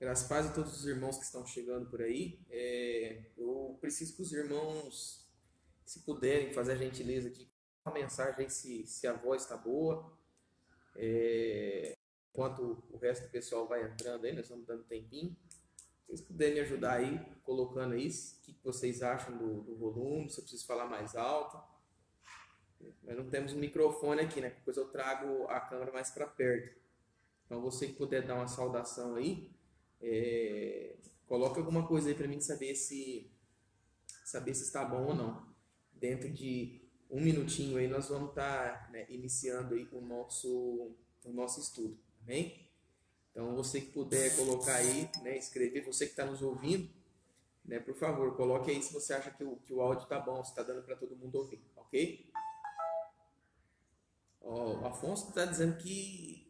Graças a paz a todos os irmãos que estão chegando por aí. Eu preciso que os irmãos, se puderem, fazer a gentileza de uma mensagem aí se a voz está boa. Enquanto o resto do pessoal vai entrando aí, nós estamos dando tempinho. Se vocês puderem me ajudar aí, colocando aí, o que vocês acham do volume, se eu preciso falar mais alto. Nós não temos um microfone aqui, né? Depois eu trago a câmera mais para perto. Então, você que puder dar uma saudação aí, coloque alguma coisa aí para mim saber se está bom ou não. Dentro de um minutinho aí nós vamos estar, né, iniciando aí o nosso estudo, amém? Então, você que puder colocar aí, né, escrever, você que está nos ouvindo, né, por favor, coloque aí se você acha que o áudio está bom, se está dando para todo mundo ouvir, ok? O Afonso está dizendo que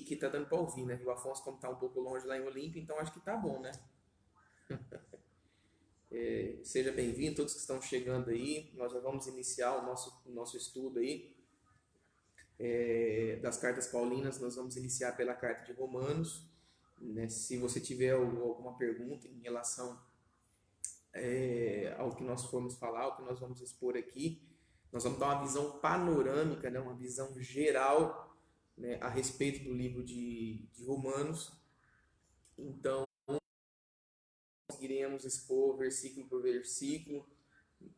está dando para ouvir, né? O Afonso, como está um pouco longe lá em Olímpia, então acho que está bom, né? Seja bem-vindo, todos que estão chegando aí. Nós já vamos iniciar o nosso estudo aí das cartas paulinas. Nós vamos iniciar pela carta de Romanos, né? Se você tiver alguma pergunta em relação ao que nós formos falar, ao que nós vamos expor aqui, nós vamos dar uma visão panorâmica, né? Uma visão geral, né, a respeito do livro de Romanos. Então, conseguiremos expor versículo por versículo,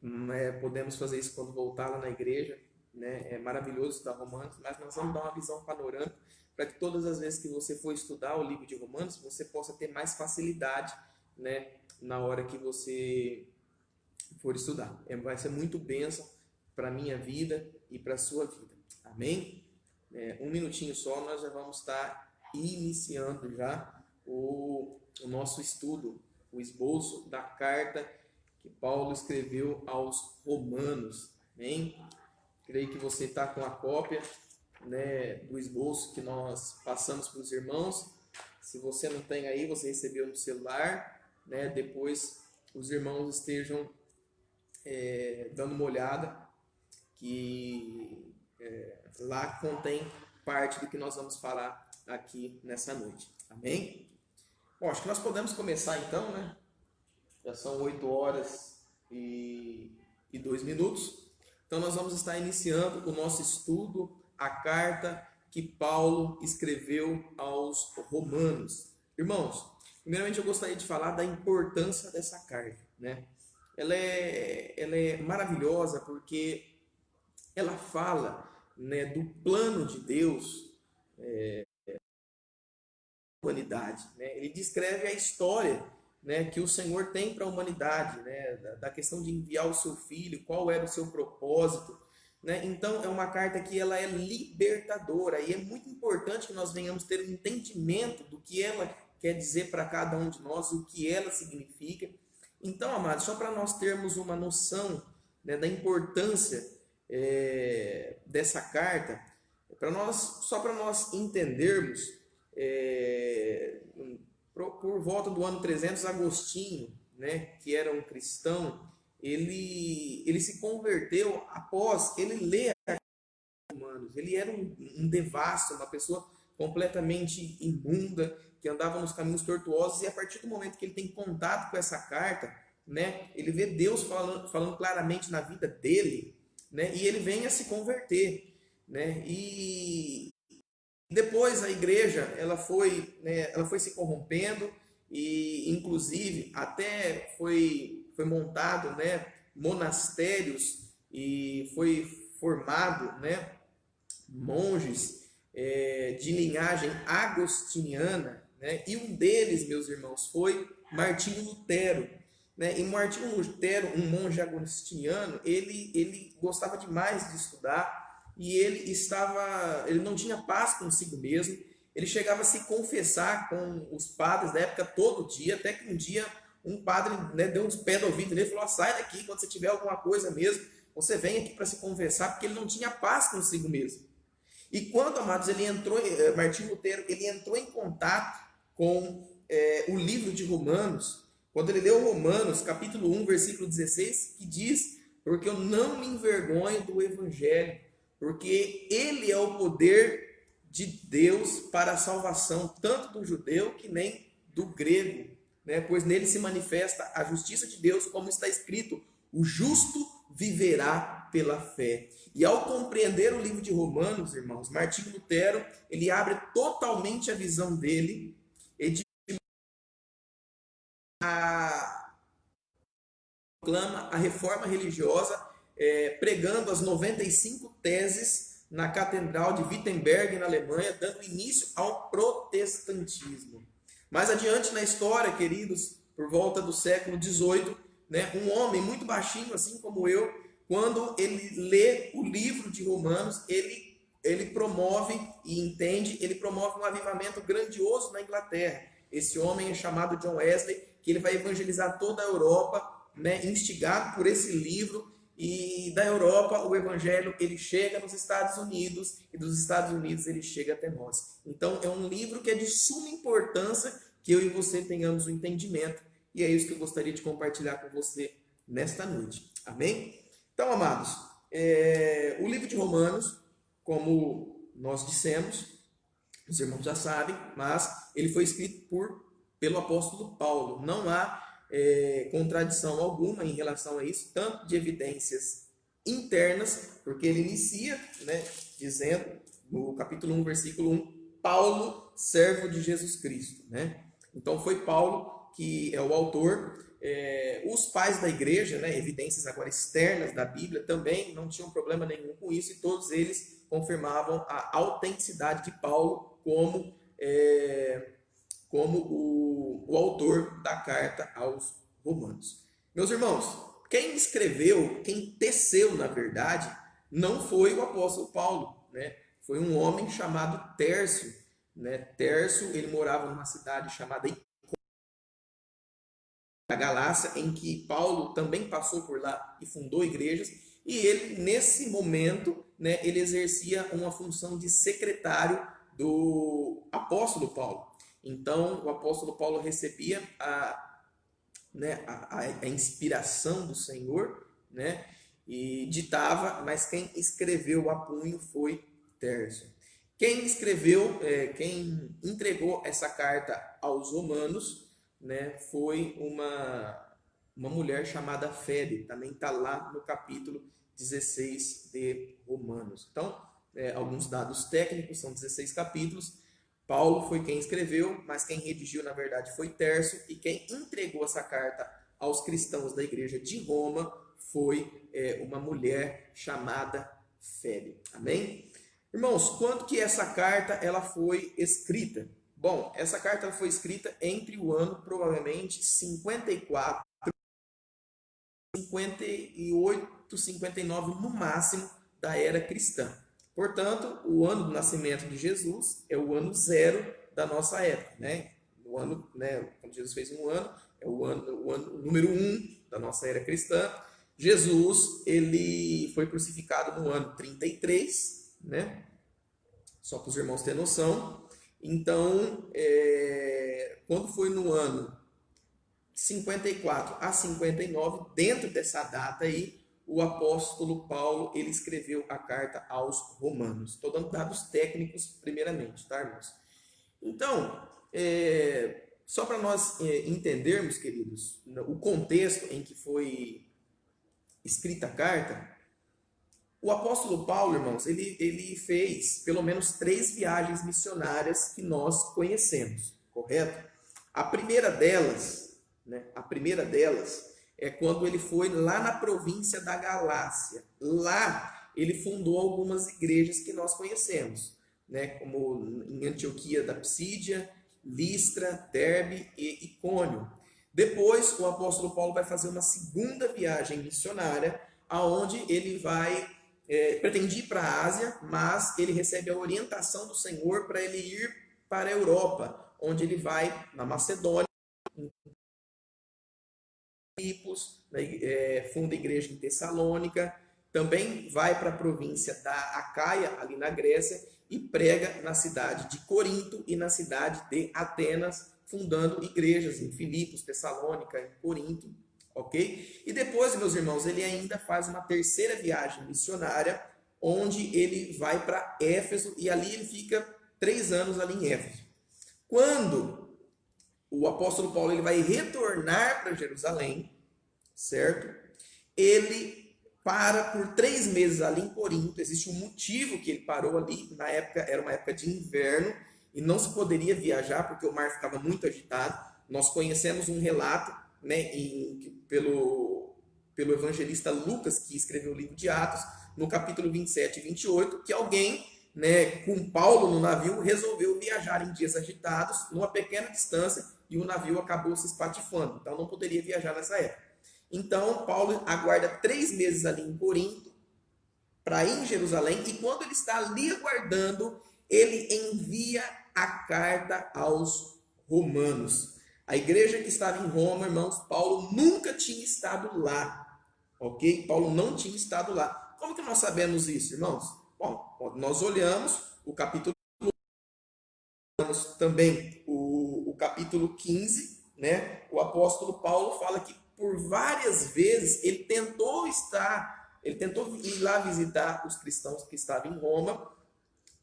né? Podemos fazer isso quando voltar lá na igreja, né? É maravilhoso estudar Romanos, mas nós vamos dar uma visão panorâmica para que todas as vezes que você for estudar o livro de Romanos, você possa ter mais facilidade, né, na hora que você for estudar. Vai ser muito bênção para a minha vida e para a sua vida. Amém? Um minutinho só, nós já vamos estar iniciando já o nosso estudo, o esboço da carta que Paulo escreveu aos Romanos. Amém? Creio que você está com a cópia, né, do esboço que nós passamos para os irmãos. Se você não tem aí, você recebeu no celular, né? Depois os irmãos estejam dando uma olhada, que lá contém parte do que nós vamos falar aqui nessa noite. Amém? Bom, acho que nós podemos começar então, né? Já são 8 horas e 2 minutos. Então nós vamos estar iniciando o nosso estudo, a carta que Paulo escreveu aos Romanos. Irmãos, primeiramente eu gostaria de falar da importância dessa carta, né? Ela é maravilhosa porque ela fala, né, do plano de Deus humanidade, né? Ele descreve a história, né, que o Senhor tem para a humanidade, né, da questão de enviar o seu filho, qual era o seu propósito, né? Então é uma carta que ela é libertadora e é muito importante que nós venhamos ter um entendimento do que ela quer dizer para cada um de nós, o que ela significa. Então, amados, só para nós termos uma noção, né, da importância dessa carta, só para nós entendermos, por volta do ano 300, Agostinho, né, que era um cristão, ele se converteu após ele ler a carta aos Romanos. Ele era um devasso, uma pessoa completamente imunda, que andava nos caminhos tortuosos, e a partir do momento que ele tem contato com essa carta, né, ele vê Deus falando claramente na vida dele, né, e ele vem a se converter, né, e depois a igreja ela foi se corrompendo, e inclusive até foi montado, né, monastérios, e foi formado, né, monges de linhagem agostiniana, né, e um deles, meus irmãos, foi Martinho Lutero, né? E Martinho Lutero, um monge agostiniano, ele gostava demais de estudar, e ele não tinha paz consigo mesmo. Ele chegava a se confessar com os padres da época todo dia, até que um dia um padre, né, deu uns pés no ouvido dele e falou: sai daqui, quando você tiver alguma coisa mesmo, você vem aqui para se confessar, porque ele não tinha paz consigo mesmo. E quando, amados, Martinho Lutero, ele entrou em contato com o livro de Romanos, quando ele leu Romanos, capítulo 1, versículo 16, que diz: porque eu não me envergonho do evangelho, porque ele é o poder de Deus para a salvação, tanto do judeu que nem do grego, né? Pois nele se manifesta a justiça de Deus, como está escrito: o justo viverá pela fé. E ao compreender o livro de Romanos, irmãos, Martinho Lutero, ele abre totalmente a visão dele e proclama a reforma religiosa, pregando as 95 teses na Catedral de Wittenberg, na Alemanha, dando início ao protestantismo. Mais adiante na história, queridos, por volta do século XVIII, né, um homem muito baixinho, assim como eu, quando ele lê o livro de Romanos, ele promove e entende, ele promove um avivamento grandioso na Inglaterra. Esse homem é chamado John Wesley, que ele vai evangelizar toda a Europa, né, instigado por esse livro, e da Europa o evangelho ele chega nos Estados Unidos, e dos Estados Unidos ele chega até nós. Então é um livro que é de suma importância que eu e você tenhamos o entendimento, e é isso que eu gostaria de compartilhar com você nesta noite. Amém? Então, amados, o livro de Romanos, como nós dissemos, os irmãos já sabem, mas ele foi escrito pelo apóstolo Paulo. Não há contradição alguma em relação a isso, tanto de evidências internas, porque ele inicia, né, dizendo, no capítulo 1, versículo 1, Paulo, servo de Jesus Cristo. Né? Então foi Paulo que é o autor. Os pais da igreja, né, evidências agora externas da Bíblia, também não tinham problema nenhum com isso, e todos eles confirmavam a autenticidade de Paulo como o autor da carta aos Romanos. Meus irmãos, quem escreveu, quem teceu, na verdade, não foi o apóstolo Paulo, né? Foi um homem chamado Tércio. Né? Tércio, ele morava numa cidade chamada a Galácia, em que Paulo também passou por lá e fundou igrejas, e ele, nesse momento, né, ele exercia uma função de secretário do apóstolo Paulo. Então, o apóstolo Paulo recebia a inspiração do Senhor, né, e ditava, mas quem escreveu a punho foi Tércio. Quem escreveu, quem entregou essa carta aos romanos, né, foi uma mulher chamada Febe, também está lá no capítulo 16 de Romanos. Então, alguns dados técnicos, são 16 capítulos. Paulo foi quem escreveu, mas quem redigiu, na verdade, foi Tércio, e quem entregou essa carta aos cristãos da igreja de Roma foi uma mulher chamada Febe. Amém? Irmãos, quando que essa carta ela foi escrita? Bom, essa carta ela foi escrita entre o ano, provavelmente, 54, 58, 59, no máximo, da era cristã. Portanto, o ano do nascimento de Jesus é o ano 0 da nossa época. Né? O ano, né, quando Jesus fez um ano, é o ano número 1 da nossa era cristã. Jesus, ele foi crucificado no ano 33, né? Só para os irmãos terem noção. Então, quando foi no ano 54 a 59, dentro dessa data aí, o apóstolo Paulo, ele escreveu a carta aos romanos. Estou dando dados técnicos primeiramente, tá, irmãos? Então, só para nós entendermos, queridos, o contexto em que foi escrita a carta, o apóstolo Paulo, irmãos, ele fez pelo menos 3 viagens missionárias que nós conhecemos, correto? A primeira delas, né, é quando ele foi lá na província da Galácia. Lá ele fundou algumas igrejas que nós conhecemos, né, como em Antioquia da Psídia, Listra, Derbe e Icônio. Depois o apóstolo Paulo vai fazer uma segunda viagem missionária, aonde ele pretendia ir para a Ásia, mas ele recebe a orientação do Senhor para ele ir para a Europa, onde ele vai na Macedônia, funda a igreja em Tessalônica, também vai para a província da Acaia, ali na Grécia, e prega na cidade de Corinto e na cidade de Atenas, fundando igrejas em Filipos, Tessalônica, em Corinto, ok? E depois, meus irmãos, ele ainda faz uma terceira viagem missionária, onde ele vai para Éfeso, e ali ele fica 3 anos ali em Éfeso. Quando o apóstolo Paulo ele vai retornar para Jerusalém, certo? Ele para por 3 meses ali em Corinto. Existe um motivo que ele parou ali. Na época, era uma época de inverno e não se poderia viajar porque o mar ficava muito agitado. Nós conhecemos um relato, né, pelo evangelista Lucas, que escreveu o livro de Atos, no capítulo 27 e 28, que alguém, né, com Paulo no navio, resolveu viajar em dias agitados, numa pequena distância, e o navio acabou se espatifando. Então não poderia viajar nessa época. Então Paulo aguarda 3 meses ali em Corinto, para ir em Jerusalém, e quando ele está ali aguardando, ele envia a carta aos romanos. A igreja que estava em Roma, irmãos, Paulo nunca tinha estado lá, ok? Paulo não tinha estado lá. Como que nós sabemos isso, irmãos? Bom, nós olhamos o capítulo, também o capítulo 15, né? O apóstolo Paulo fala que por várias vezes ele tentou ir lá visitar os cristãos que estavam em Roma,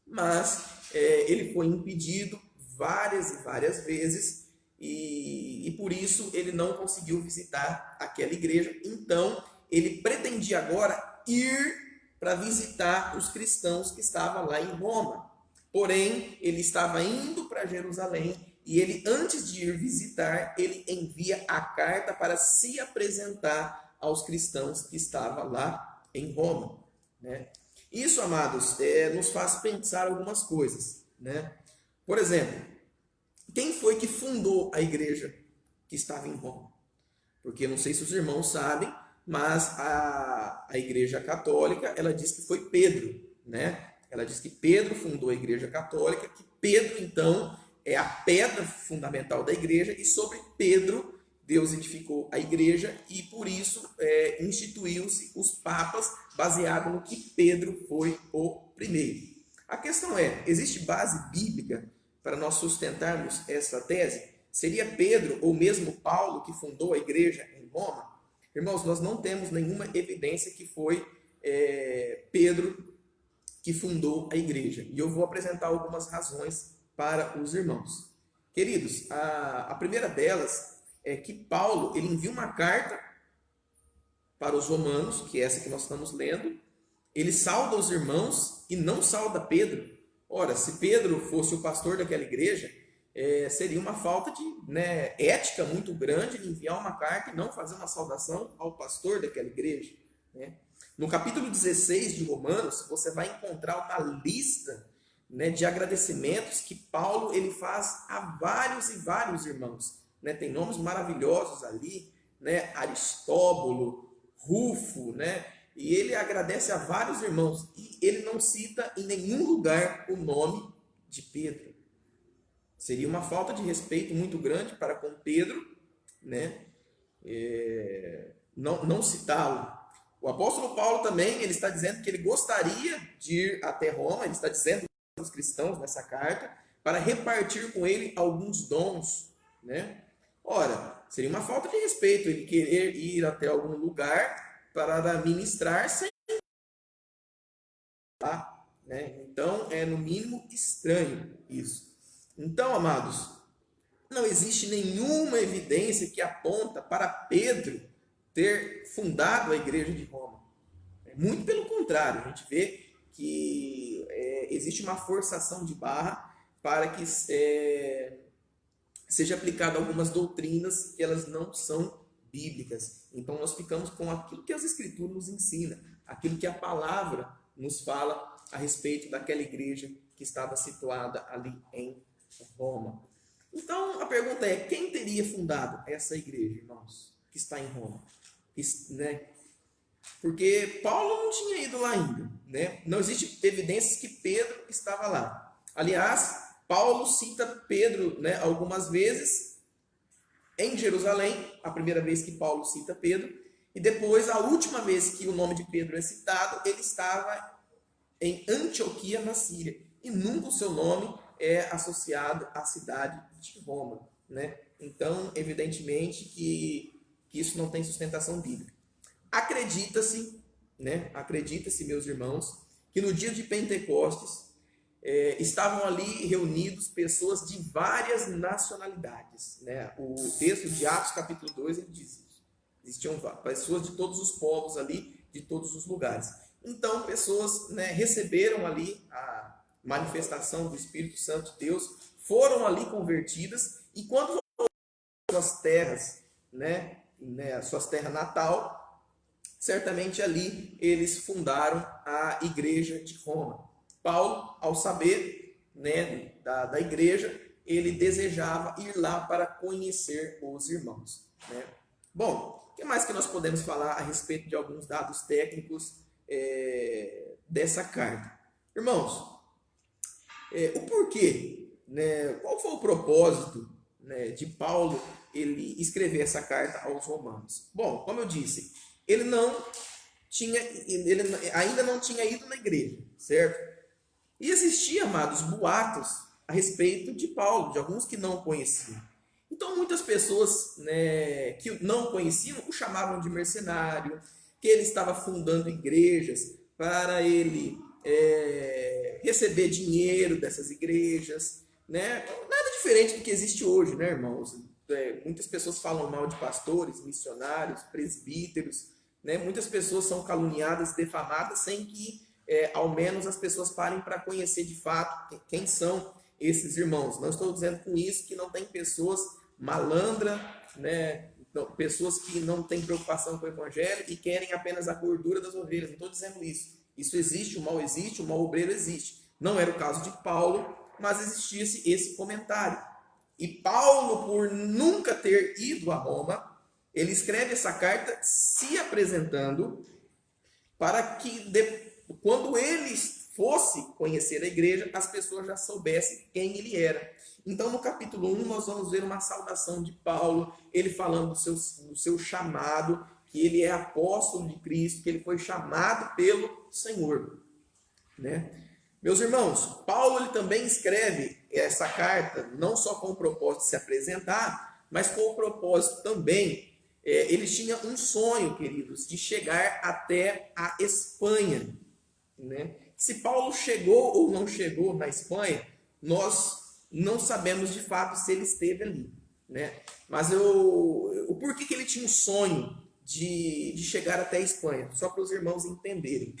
mas ele foi impedido várias e várias vezes e por isso ele não conseguiu visitar aquela igreja. Então ele pretendia agora ir para visitar os cristãos que estavam lá em Roma. Porém, ele estava indo para Jerusalém e ele, antes de ir visitar, ele envia a carta para se apresentar aos cristãos que estavam lá em Roma, né? Isso, amados, nos faz pensar algumas coisas, né? Por exemplo, quem foi que fundou a igreja que estava em Roma? Porque não sei se os irmãos sabem, mas a igreja católica, ela diz que foi Pedro, né? Ela diz que Pedro fundou a igreja católica, que Pedro, então, é a pedra fundamental da igreja, e sobre Pedro Deus edificou a igreja e por isso instituiu-se os papas baseado no que Pedro foi o primeiro. A questão é, existe base bíblica para nós sustentarmos essa tese? Seria Pedro ou mesmo Paulo que fundou a igreja em Roma? Irmãos, nós não temos nenhuma evidência que foi Pedro que fundou a igreja. E eu vou apresentar algumas razões para os irmãos. Queridos, a primeira delas é que Paulo ele envia uma carta para os romanos, que é essa que nós estamos lendo. Ele sauda os irmãos e não sauda Pedro. Ora, se Pedro fosse o pastor daquela igreja, seria uma falta de ética muito grande de enviar uma carta e não fazer uma saudação ao pastor daquela igreja, né? No capítulo 16 de Romanos, você vai encontrar uma lista, né, de agradecimentos que Paulo ele faz a vários e vários irmãos, né? Tem nomes maravilhosos ali, né? Aristóbulo, Rufo, né? E ele agradece a vários irmãos e ele não cita em nenhum lugar o nome de Pedro. Seria uma falta de respeito muito grande para com Pedro, né? Não citá-lo. O apóstolo Paulo também, ele está dizendo que ele gostaria de ir até Roma, ele está dizendo aos cristãos nessa carta, para repartir com ele alguns dons, né? Ora, seria uma falta de respeito ele querer ir até algum lugar para ministrar sem lá, né? Então, é no mínimo estranho isso. Então, amados, não existe nenhuma evidência que aponta para Pedro ter fundado a igreja de Roma. Muito pelo contrário, a gente vê que existe uma forçação de barra para que seja aplicada algumas doutrinas que elas não são bíblicas. Então nós ficamos com aquilo que as escrituras nos ensinam, aquilo que a palavra nos fala a respeito daquela igreja que estava situada ali em Roma. Então a pergunta é, quem teria fundado essa igreja, irmãos, que está em Roma? Né? Porque Paulo não tinha ido lá ainda, né? Não existe evidências que Pedro estava lá. Aliás, Paulo cita Pedro, né, algumas vezes em Jerusalém, a primeira vez que Paulo cita Pedro, e depois, a última vez que o nome de Pedro é citado, ele estava em Antioquia, na Síria, e nunca o seu nome é associado à cidade de Roma, né? Então, evidentemente que isso não tem sustentação bíblica. Acredita-se, né? Acredita-se, meus irmãos, que no dia de Pentecostes, estavam ali reunidos pessoas de várias nacionalidades, né? O texto de Atos capítulo 2 ele diz isso. Existiam pessoas de todos os povos ali, de todos os lugares. Então, pessoas, né, receberam ali a manifestação do Espírito Santo de Deus, foram ali convertidas, e quando suas terras, né, a sua terra natal, certamente ali eles fundaram a igreja de Roma. Paulo, ao saber, né, da igreja, ele desejava ir lá para conhecer os irmãos, né? Bom, o que mais que nós podemos falar a respeito de alguns dados técnicos dessa carta? Irmãos, o porquê, né, qual foi o propósito, né, de Paulo ele escrever essa carta aos romanos? Bom, como eu disse, ele ainda não tinha ido na igreja, certo? E existiam, amados, boatos a respeito de Paulo, de alguns que não conheciam. Então, muitas pessoas, né, que não conheciam o chamavam de mercenário, que ele estava fundando igrejas para ele receber dinheiro dessas igrejas, né? Nada diferente do que existe hoje, né, irmãos? Muitas pessoas falam mal de pastores, missionários, presbíteros, né? Muitas pessoas são caluniadas, defamadas, sem que ao menos as pessoas parem para conhecer de fato quem são esses irmãos. Não estou dizendo com isso que não tem pessoas malandras, né? Então, pessoas que não têm preocupação com o evangelho e querem apenas a gordura das ovelhas. Não estou dizendo isso. Isso existe, o mal obreiro existe. Não era o caso de Paulo, mas existia esse comentário. E Paulo, por nunca ter ido a Roma, ele escreve essa carta se apresentando para que quando ele fosse conhecer a igreja, as pessoas já soubessem quem ele era. Então, no capítulo 1, nós vamos ver uma saudação de Paulo, ele falando do seu chamado, que ele é apóstolo de Cristo, que ele foi chamado pelo Senhor, né? Meus irmãos, Paulo ele também escreve essa carta não só com o propósito de se apresentar, mas com o propósito também, ele tinha um sonho, queridos, de chegar até a Espanha, né? Se Paulo chegou ou não chegou na Espanha, nós não sabemos de fato se ele esteve ali, né? Mas o porquê que ele tinha um sonho de chegar até a Espanha? Só para os irmãos entenderem,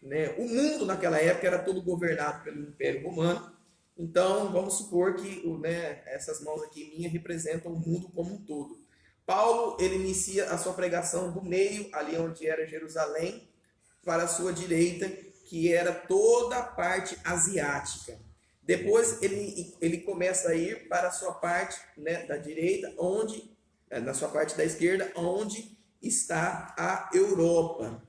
né? O mundo naquela época era todo governado pelo Império Romano. Então, vamos supor que, né, essas mãos aqui minhas representam o mundo como um todo. Paulo, ele inicia a sua pregação do meio, ali onde era Jerusalém, para a sua direita, que era toda a parte asiática. Depois ele começa a ir para a sua parte, né, da direita, na sua parte da esquerda, onde está a Europa.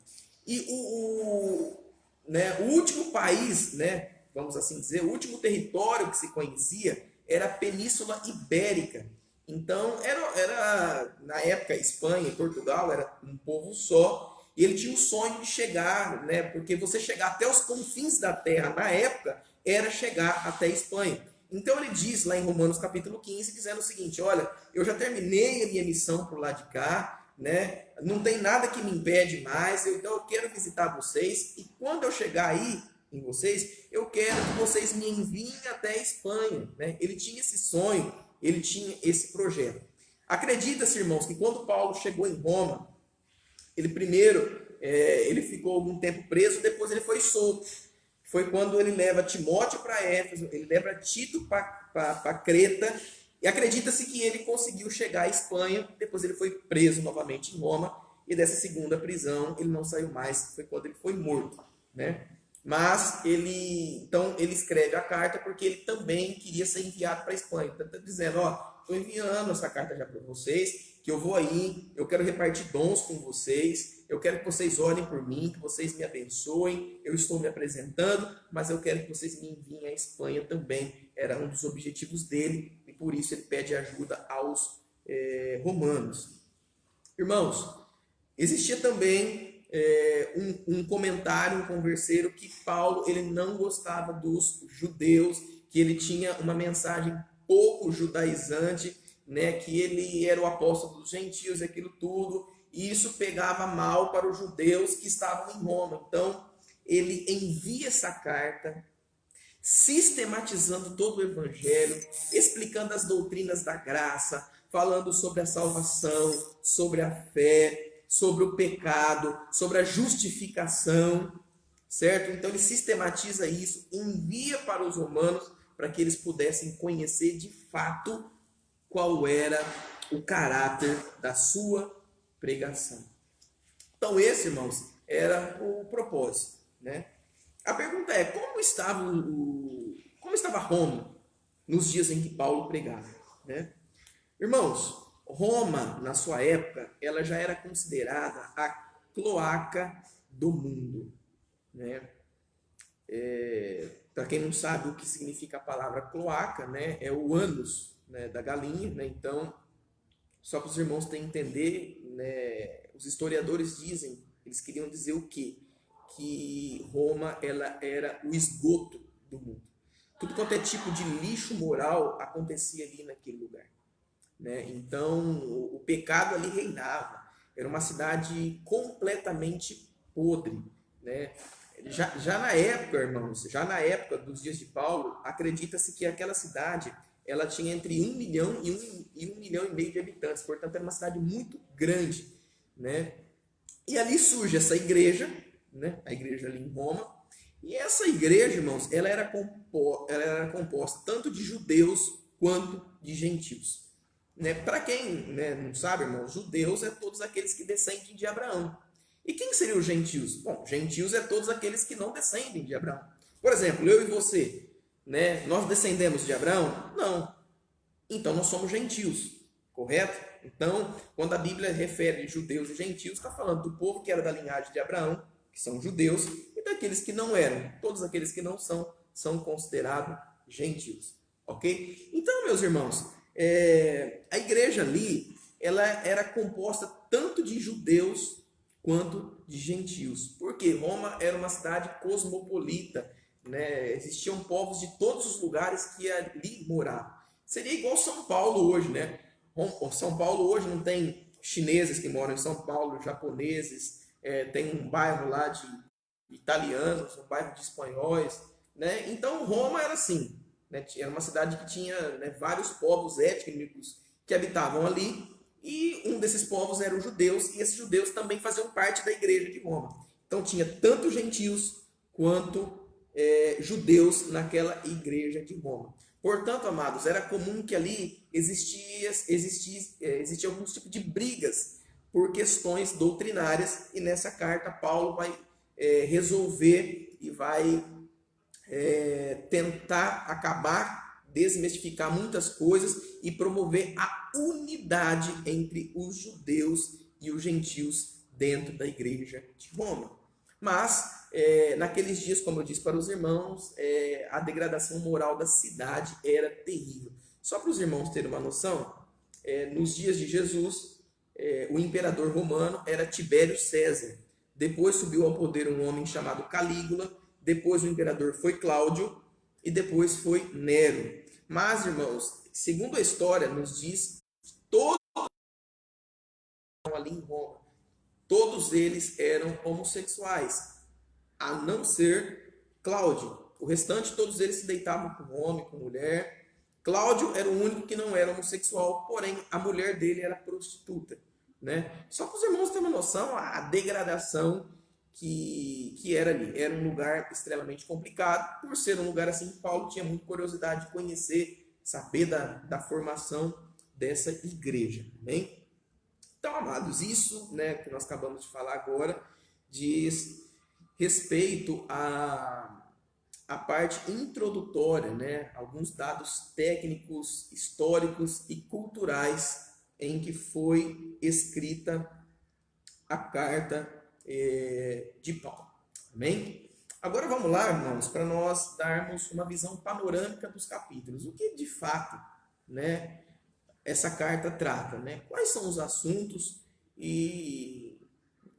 E o último país, né, vamos assim dizer, o último território que se conhecia era a Península Ibérica. Então, era na época, Espanha e Portugal era um povo só, e ele tinha o sonho de chegar, né, porque você chegar até os confins da terra na época era chegar até a Espanha. Então ele diz lá em Romanos capítulo 15, dizendo o seguinte: olha, eu já terminei a minha missão por lá de cá, né? Não tem nada que me impede mais, então eu quero visitar vocês, e quando eu chegar aí em vocês, eu quero que vocês me enviem até a Espanha, né? Ele tinha esse sonho, ele tinha esse projeto. Acredita-se, irmãos, que quando Paulo chegou em Roma, ele primeiro ele ficou algum tempo preso, depois ele foi solto. Foi quando ele leva Timóteo para Éfeso, ele leva Tito para Creta, e acredita-se que ele conseguiu chegar à Espanha, depois ele foi preso novamente em Roma, e dessa segunda prisão ele não saiu mais, foi quando ele foi morto, né? Mas então ele escreve a carta porque ele também queria ser enviado para a Espanha. Então está dizendo, estou enviando essa carta já para vocês, que eu vou aí, eu quero repartir dons com vocês, eu quero que vocês orem por mim, que vocês me abençoem, eu estou me apresentando, mas eu quero que vocês me enviem à Espanha também. Era um dos objetivos dele, e por isso ele pede ajuda aos romanos. Irmãos, existia também um comentário, um converseiro, que Paulo ele não gostava dos judeus, que ele tinha uma mensagem pouco judaizante, né, que ele era o apóstolo dos gentios, aquilo tudo, e isso pegava mal para os judeus que estavam em Roma. Então, ele envia essa carta sistematizando todo o evangelho, explicando as doutrinas da graça, falando sobre a salvação, sobre a fé, sobre o pecado, sobre a justificação, certo? Então ele sistematiza isso, envia para os romanos para que eles pudessem conhecer de fato qual era o caráter da sua pregação. Então esse, irmãos, era o propósito, né? A pergunta é, como estava Roma nos dias em que Paulo pregava, né? Irmãos, Roma, na sua época, ela já era considerada a cloaca do mundo, né? Para quem não sabe o que significa a palavra cloaca, né? É o ânus, né, da galinha, né? Então, só para os irmãos terem entender, né, os historiadores dizem, eles queriam dizer o quê? Que Roma ela era o esgoto do mundo. Tudo quanto é tipo de lixo moral acontecia ali naquele lugar, né? Então o pecado ali reinava. Era uma cidade completamente podre, né? Já na época, irmãos, já na época dos dias de Paulo, acredita-se que aquela cidade ela tinha entre 1 milhão e 1,5 milhão de habitantes. Portanto, era uma cidade muito grande, né? E ali surge essa igreja, né? A igreja ali em Roma. E essa igreja, irmãos, ela era composta tanto de judeus quanto de gentios. Né? Para quem, né, não sabe, irmãos, judeus é todos aqueles que descendem de Abraão. E quem seriam os gentios? Bom, gentios é todos aqueles que não descendem de Abraão. Por exemplo, eu e você, né? Nós descendemos de Abraão? Não. Então nós somos gentios, correto? Então, quando a Bíblia refere judeus e gentios, está falando do povo que era da linhagem de Abraão, que são judeus, e daqueles que não eram. Todos aqueles que não são considerados gentios, ok? Então, meus irmãos, a igreja ali, ela era composta tanto de judeus quanto de gentios, porque Roma era uma cidade cosmopolita, né? Existiam povos de todos os lugares que ali moravam. Seria igual São Paulo hoje, né? São Paulo hoje não tem chineses que moram em São Paulo, japoneses, tem um bairro lá de italianos, um bairro de espanhóis, né? Então Roma era assim, né? Era uma cidade que tinha, né, vários povos étnicos que habitavam ali, e um desses povos eram os judeus, e esses judeus também faziam parte da igreja de Roma. Então tinha tanto gentios quanto judeus naquela igreja de Roma. Portanto, amados, era comum que ali existia algum tipo de brigas por questões doutrinárias, e nessa carta Paulo vai resolver e vai tentar acabar, desmistificar muitas coisas e promover a unidade entre os judeus e os gentios dentro da igreja de Roma. Mas, naqueles dias, como eu disse para os irmãos, a degradação moral da cidade era terrível. Só para os irmãos terem uma noção, nos dias de Jesus, o imperador romano era Tibério César. Depois subiu ao poder um homem chamado Calígula. Depois o imperador foi Cláudio. E depois foi Nero. Mas, irmãos, segundo a história, nos diz que todos ali em Roma, todos eles eram homossexuais, a não ser Cláudio. O restante, todos eles se deitavam com homem, com mulher. Cláudio era o único que não era homossexual, porém a mulher dele era prostituta, né? Só para os irmãos terem uma noção, a degradação que era ali. Era um lugar extremamente complicado. Por ser um lugar assim, Paulo tinha muita curiosidade de conhecer, saber da formação dessa igreja, amém? Então, amados, isso, né, que nós acabamos de falar agora diz respeito à parte introdutória, né, alguns dados técnicos, históricos e culturais em que foi escrita a carta de Paulo. Amém? Agora vamos lá, irmãos, para nós darmos uma visão panorâmica dos capítulos. O que de fato, né, essa carta trata, né? Quais são os assuntos e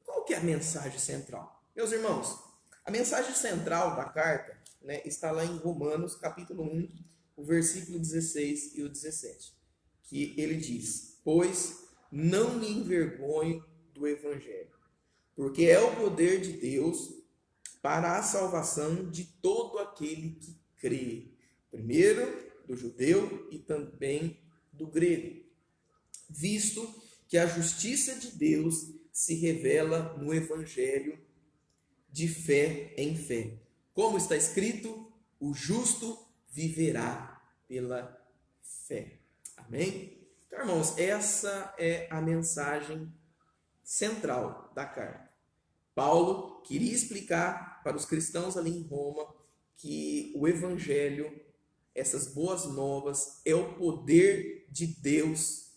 qual que é a mensagem central? Meus irmãos, a mensagem central da carta, né, está lá em Romanos, capítulo 1, o versículo 16 e o 17, que ele diz: pois não me envergonho do evangelho, porque é o poder de Deus para a salvação de todo aquele que crê. Primeiro do judeu e também do grego. Visto que a justiça de Deus se revela no evangelho de fé em fé. Como está escrito, o justo viverá pela fé. Amém? Então, irmãos, essa é a mensagem central da carta. Paulo queria explicar para os cristãos ali em Roma que o evangelho, essas boas novas, é o poder de Deus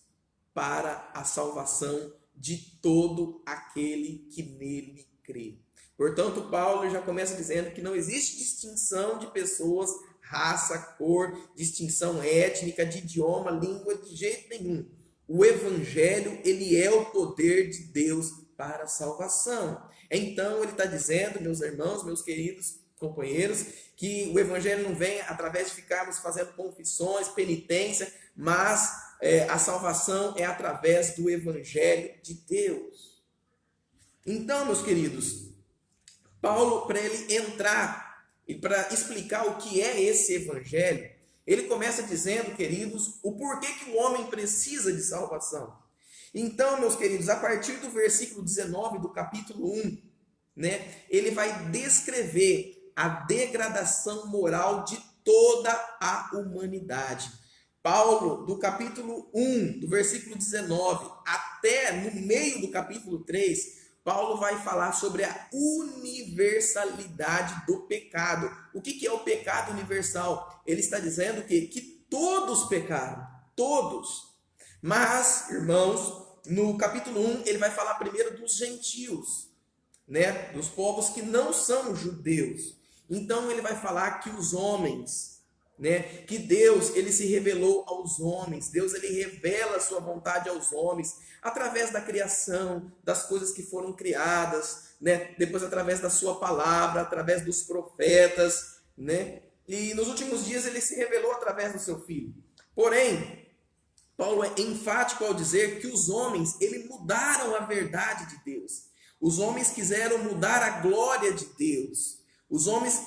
para a salvação de todo aquele que nele crê. Portanto, Paulo já começa dizendo que não existe distinção de pessoas, raça, cor, distinção étnica, de idioma, língua, de jeito nenhum. O evangelho, ele é o poder de Deus para a salvação. Então, ele está dizendo, meus irmãos, meus queridos companheiros, que o evangelho não vem através de ficarmos fazendo confissões, penitência, mas a salvação é através do evangelho de Deus. Então, meus queridos, Paulo, para ele entrar e para explicar o que é esse evangelho, ele começa dizendo, queridos, o porquê que o homem precisa de salvação. Então, meus queridos, a partir do versículo 19 do capítulo 1, ele vai descrever a degradação moral de toda a humanidade. Paulo, do capítulo 1, do versículo 19, até no meio do capítulo 3, Paulo vai falar sobre a universalidade do pecado. O que é o pecado universal? Ele está dizendo que todos pecaram, todos. Mas, irmãos, no capítulo 1, ele vai falar primeiro dos gentios, dos povos que não são judeus. Então, ele vai falar que os homens, que Deus, ele se revelou aos homens. Deus, ele revela a sua vontade aos homens através da criação, das coisas que foram criadas, depois através da sua palavra, através dos profetas, e nos últimos dias ele se revelou através do seu Filho. Porém, Paulo é enfático ao dizer que os homens, eles mudaram a verdade de Deus. Os homens quiseram mudar a glória de Deus. Os homens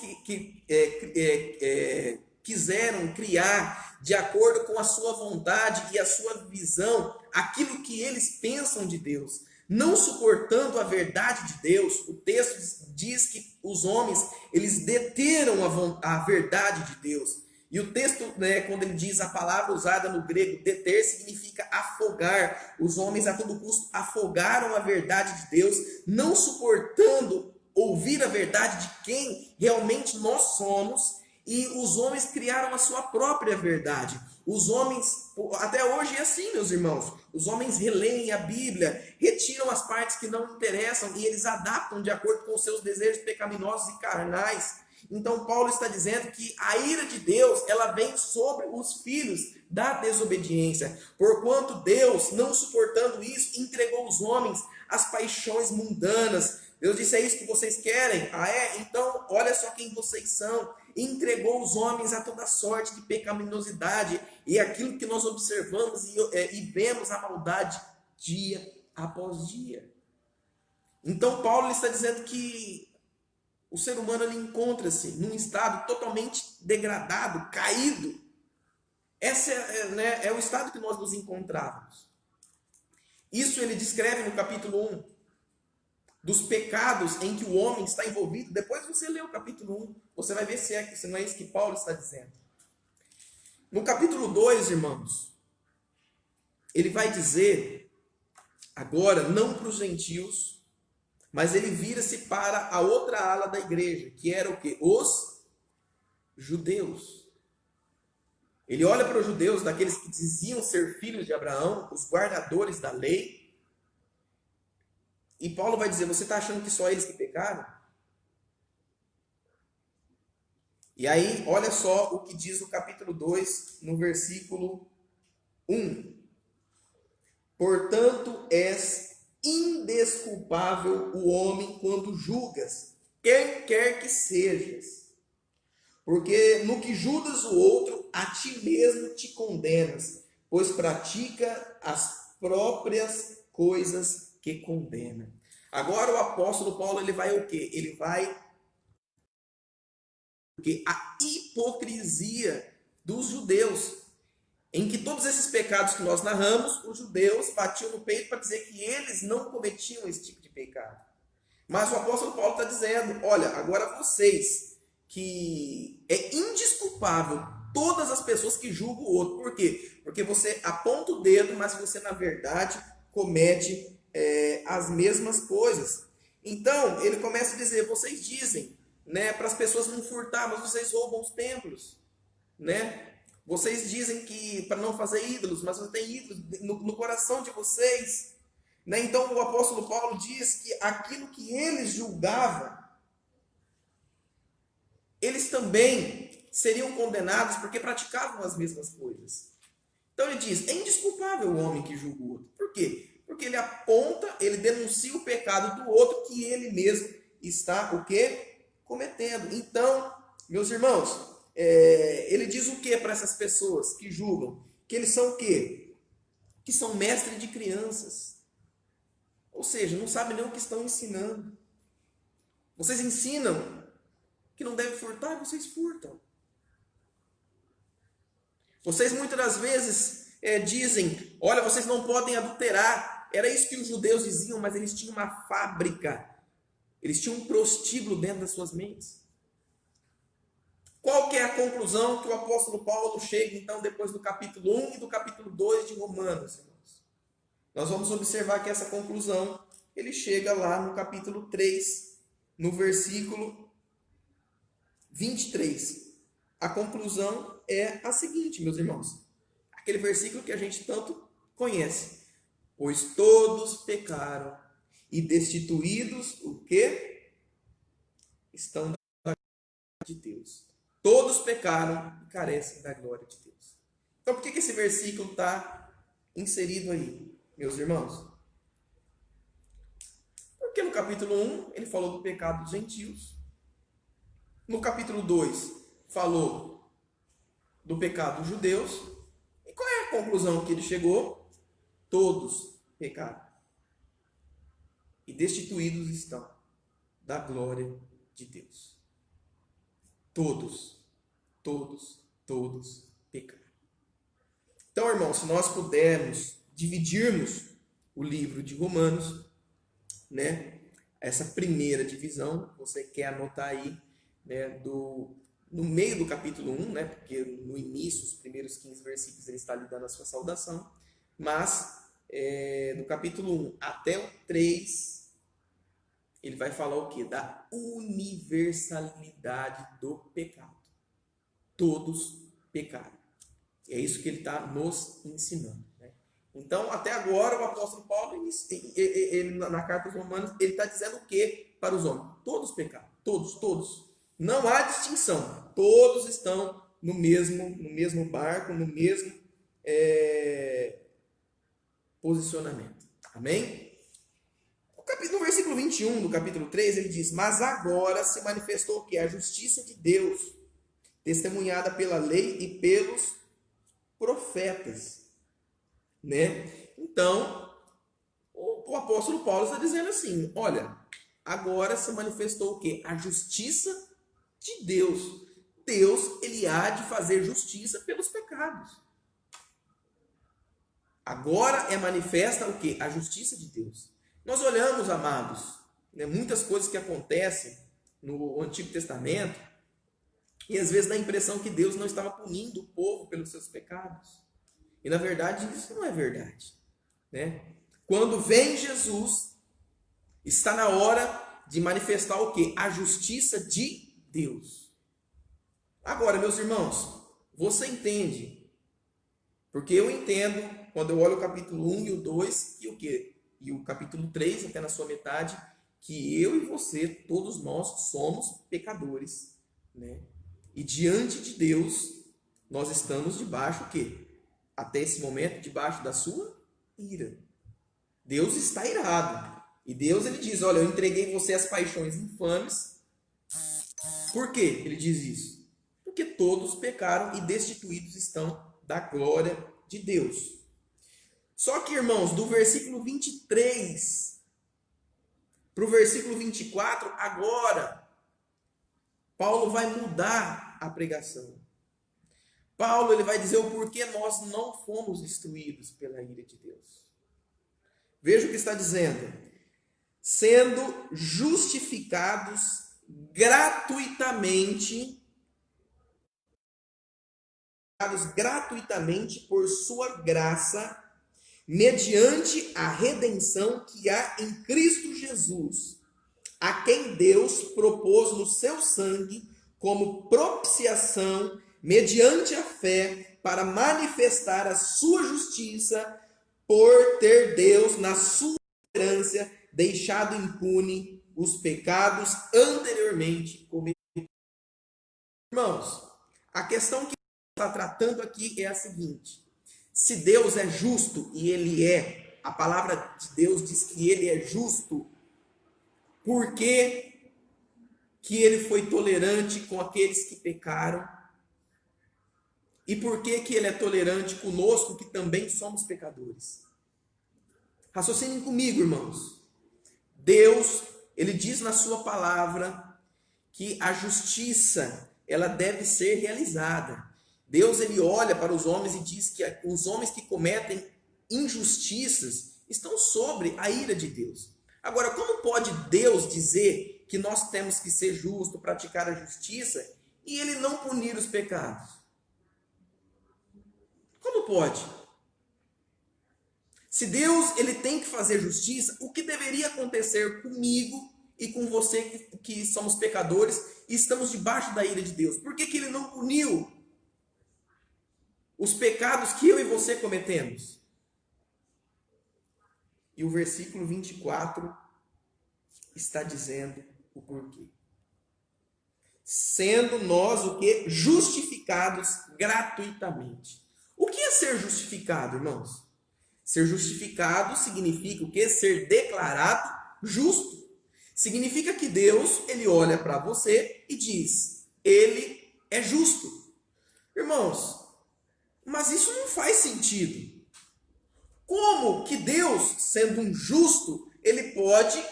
quiseram criar, de acordo com a sua vontade e a sua visão, aquilo que eles pensam de Deus. Não suportando a verdade de Deus, o texto diz que os homens, eles deteram a verdade de Deus. E o texto, quando ele diz a palavra usada no grego, deter, significa afogar. Os homens, a todo custo, afogaram a verdade de Deus, não suportando ouvir a verdade de quem realmente nós somos. E os homens criaram a sua própria verdade. Os homens, até hoje é assim, meus irmãos. Os homens releem a Bíblia, retiram as partes que não interessam e eles adaptam de acordo com os seus desejos pecaminosos e carnais. Então, Paulo está dizendo que a ira de Deus, ela vem sobre os filhos da desobediência. Porquanto Deus, não suportando isso, entregou os homens às paixões mundanas. Deus disse, é isso que vocês querem? Ah, é? Então, olha só quem vocês são. Entregou os homens a toda sorte de pecaminosidade. E aquilo que nós observamos e vemos a maldade dia após dia. Então, Paulo está dizendo que o ser humano ele encontra-se num estado totalmente degradado, caído. Esse é o estado que nós nos encontrávamos. Isso ele descreve no capítulo 1, dos pecados em que o homem está envolvido. Depois você lê o capítulo 1, você vai ver se não é isso que Paulo está dizendo. No capítulo 2, irmãos, ele vai dizer, agora, não para os gentios, mas ele vira-se para a outra ala da igreja, que era o quê? Os judeus. Ele olha para os judeus, daqueles que diziam ser filhos de Abraão, os guardadores da lei. E Paulo vai dizer, você está achando que só eles que pecaram? E aí, olha só o que diz no capítulo 2, no versículo 1. Portanto, és indesculpável o homem quando julgas, quem quer que sejas. Porque no que julgas o outro, a ti mesmo te condenas, pois pratica as próprias coisas que condena. Agora o apóstolo Paulo, ele vai o quê? Ele vai Porque a hipocrisia dos judeus, em que todos esses pecados que nós narramos, os judeus batiam no peito para dizer que eles não cometiam esse tipo de pecado. Mas o apóstolo Paulo está dizendo, olha, agora vocês, que é indesculpável todas as pessoas que julgam o outro. Por quê? Porque você aponta o dedo, mas você, na verdade, comete as mesmas coisas. Então, ele começa a dizer, vocês dizem, né, para as pessoas não furtar, mas vocês roubam os templos, né? Vocês dizem que para não fazer ídolos, mas você tem ídolos no coração de vocês, né? Então, o apóstolo Paulo diz que aquilo que eles julgavam, eles também seriam condenados porque praticavam as mesmas coisas. Então ele diz, é indesculpável o homem que julga o outro. Por quê? Porque ele aponta, ele denuncia o pecado do outro que ele mesmo está o quê? Cometendo. Então, meus irmãos, ele diz o que para essas pessoas que julgam? Que eles são o quê? Que são mestres de crianças. Ou seja, não sabem nem o que estão ensinando. Vocês ensinam que não deve furtar, vocês furtam. Vocês muitas das vezes dizem, olha, vocês não podem adulterar. Era isso que os judeus diziam, mas eles tinham uma fábrica. Eles tinham um prostíbulo dentro das suas mentes. Qual que é a conclusão que o apóstolo Paulo chega, então, depois do capítulo 1 e do capítulo 2 de Romanos, irmãos? Nós vamos observar que essa conclusão, ele chega lá no capítulo 3, no versículo 23. A conclusão é a seguinte, meus irmãos. Aquele versículo que a gente tanto conhece. Pois todos pecaram e destituídos, o quê? Estão da glória de Deus. Todos pecaram e carecem da glória de Deus. Então, por que esse versículo está inserido aí, meus irmãos? Porque no capítulo 1, ele falou do pecado dos gentios. No capítulo 2, falou do pecado dos judeus. E qual é a conclusão que ele chegou? Todos pecaram. E destituídos estão da glória de Deus. Todos pecaram. Então, irmãos, se nós pudermos dividirmos o livro de Romanos, né? Essa primeira divisão, você quer anotar aí, né, no meio do capítulo 1, né, porque no início, os primeiros 15 versículos, ele está lhe dando a sua saudação, mas do capítulo 1 até o 3, ele vai falar o quê? Da universalidade do pecado. Todos pecaram. É isso que ele está nos ensinando, né? Então, até agora, o apóstolo Paulo, ele, na carta aos Romanos, ele está dizendo o quê para os homens? Todos pecaram. Todos. Não há distinção. Todos estão no mesmo barco, no mesmo posicionamento. Amém? No versículo 21 do capítulo 3, ele diz, mas agora se manifestou o quê? A justiça de Deus, testemunhada pela lei e pelos profetas. Né? Então, o apóstolo Paulo está dizendo assim, olha, agora se manifestou o quê? A justiça de Deus. Deus, ele há de fazer justiça pelos pecados. Agora é manifesta o quê? A justiça de Deus. Nós olhamos, amados, né, muitas coisas que acontecem no Antigo Testamento e às vezes dá a impressão que Deus não estava punindo o povo pelos seus pecados. E na verdade isso não é verdade, né? Quando vem Jesus, está na hora de manifestar o quê? A justiça de Deus. Agora, meus irmãos, você entende? Porque eu entendo, quando eu olho o capítulo 1 e o 2, e o quê? E o capítulo 3, até na sua metade, que eu e você, todos nós, somos pecadores, né? E diante de Deus, nós estamos debaixo o quê? Até esse momento, debaixo da sua ira. Deus está irado. E Deus, ele diz, olha, eu entreguei você às paixões infames. Por quê ele diz isso? Porque todos pecaram e destituídos estão da glória de Deus. Só que, irmãos, do versículo 23 para o versículo 24, agora, Paulo vai mudar a pregação. Paulo ele vai dizer o porquê nós não fomos instruídos pela ira de Deus. Veja o que está dizendo. Sendo justificados gratuitamente por sua graça, mediante a redenção que há em Cristo Jesus, a quem Deus propôs no seu sangue como propiciação, mediante a fé, para manifestar a sua justiça, por ter Deus, na sua tolerância, deixado impune os pecados anteriormente cometidos. Irmãos, a questão que está tratando aqui é a seguinte: se Deus é justo, e Ele é, a palavra de Deus diz que Ele é justo, por que que Ele foi tolerante com aqueles que pecaram? E por que que Ele é tolerante conosco, que também somos pecadores? Raciocinem comigo, irmãos. Deus, Ele diz na sua palavra que a justiça, ela deve ser realizada. Deus, ele olha para os homens e diz que os homens que cometem injustiças estão sobre a ira de Deus. Agora, como pode Deus dizer que nós temos que ser justos, praticar a justiça, e ele não punir os pecados? Como pode? Se Deus ele tem que fazer justiça, o que deveria acontecer comigo e com você que somos pecadores e estamos debaixo da ira de Deus? Por que que ele não puniu os pecados que eu e você cometemos? E o versículo 24 está dizendo o porquê. Sendo nós o que? Justificados gratuitamente. O que é ser justificado, irmãos? Ser justificado significa o quê? Ser declarado justo. Significa que Deus, ele olha para você e diz, ele é justo. Irmãos, mas isso não faz sentido. Como que Deus, sendo um justo, ele pode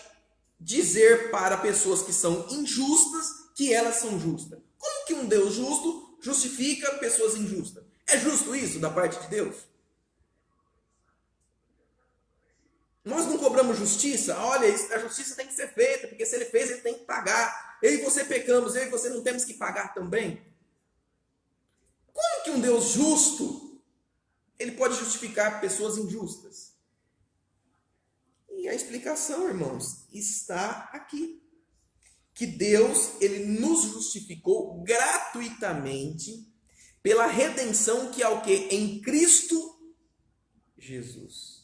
dizer para pessoas que são injustas que elas são justas? Como que um Deus justo justifica pessoas injustas? É justo isso da parte de Deus? Nós não cobramos justiça? Olha, a justiça tem que ser feita, porque se ele fez, ele tem que pagar. Eu e você pecamos, eu e você não temos que pagar também? Como que um Deus justo, ele pode justificar pessoas injustas? E a explicação, irmãos, está aqui. Que Deus, ele nos justificou gratuitamente pela redenção que é o quê? Em Cristo Jesus.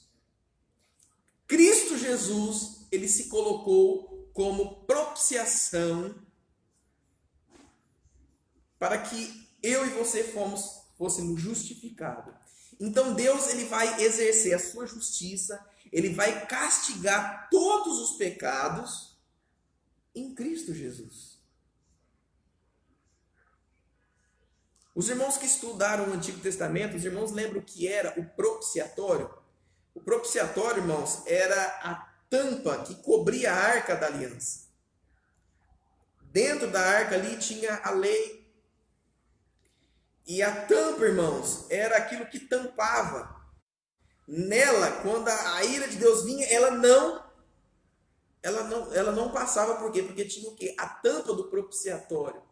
Cristo Jesus, ele se colocou como propiciação para que eu e você fôssemos justificados. Então Deus, ele vai exercer a sua justiça, ele vai castigar todos os pecados em Cristo Jesus. Os irmãos que estudaram o Antigo Testamento, os irmãos lembram o que era o propiciatório? O propiciatório, irmãos, era a tampa que cobria a arca da aliança. Dentro da arca ali tinha a lei. E a tampa, irmãos, era aquilo que tampava. Nela, quando a ira de Deus vinha, ela não passava. Por quê? Porque tinha o quê? A tampa do propiciatório.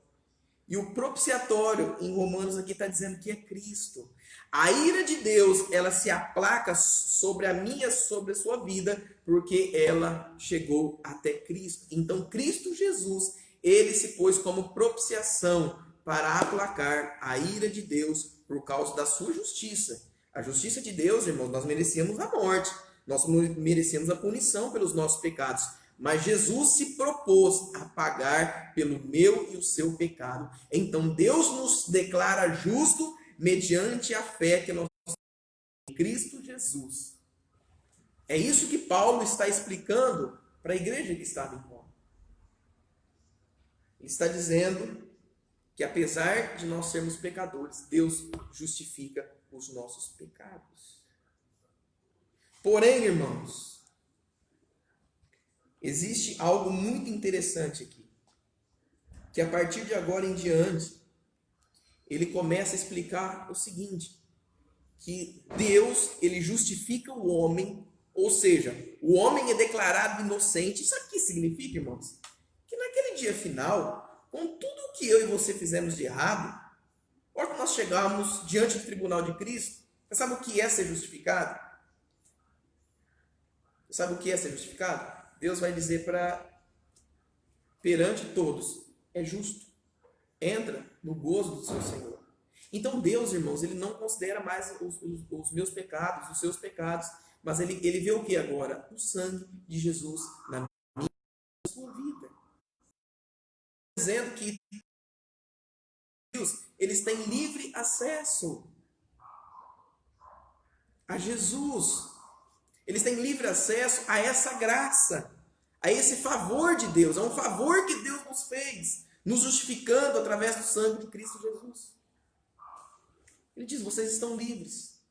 E o propiciatório, em Romanos aqui está dizendo que é Cristo. A ira de Deus, ela se aplaca sobre a minha, sobre a sua vida, porque ela chegou até Cristo. Então, Cristo Jesus, ele se pôs como propiciação para aplacar a ira de Deus por causa da sua justiça. A justiça de Deus, irmãos, nós merecíamos a morte, nós merecíamos a punição pelos nossos pecados. Mas Jesus se propôs a pagar pelo meu e o seu pecado. Então Deus nos declara justo mediante a fé que nós temos em Cristo Jesus. É isso que Paulo está explicando para a igreja que estava em Roma. Ele está dizendo que apesar de nós sermos pecadores, Deus justifica os nossos pecados. Porém, irmãos, existe algo muito interessante aqui. que a partir de agora em diante, ele começa a explicar o seguinte, que Deus, ele justifica o homem, ou seja, o homem é declarado inocente. Isso aqui significa, irmãos, que naquele dia final, com tudo que eu e você fizemos de errado, quando nós chegarmos diante do tribunal de Cristo, você sabe o que é ser justificado? Você sabe o que é ser justificado? Deus vai dizer perante todos, é justo. Entra no gozo do seu Senhor. Então Deus, irmãos, ele não considera mais os meus pecados, os seus pecados, mas ele vê o que agora? O sangue de Jesus na sua vida. Dizendo que Deus, eles têm livre acesso a Jesus. Eles têm livre acesso a essa graça, a esse favor de Deus. É um favor que Deus nos fez, nos justificando através do sangue de Cristo Jesus. Ele diz, vocês estão livres.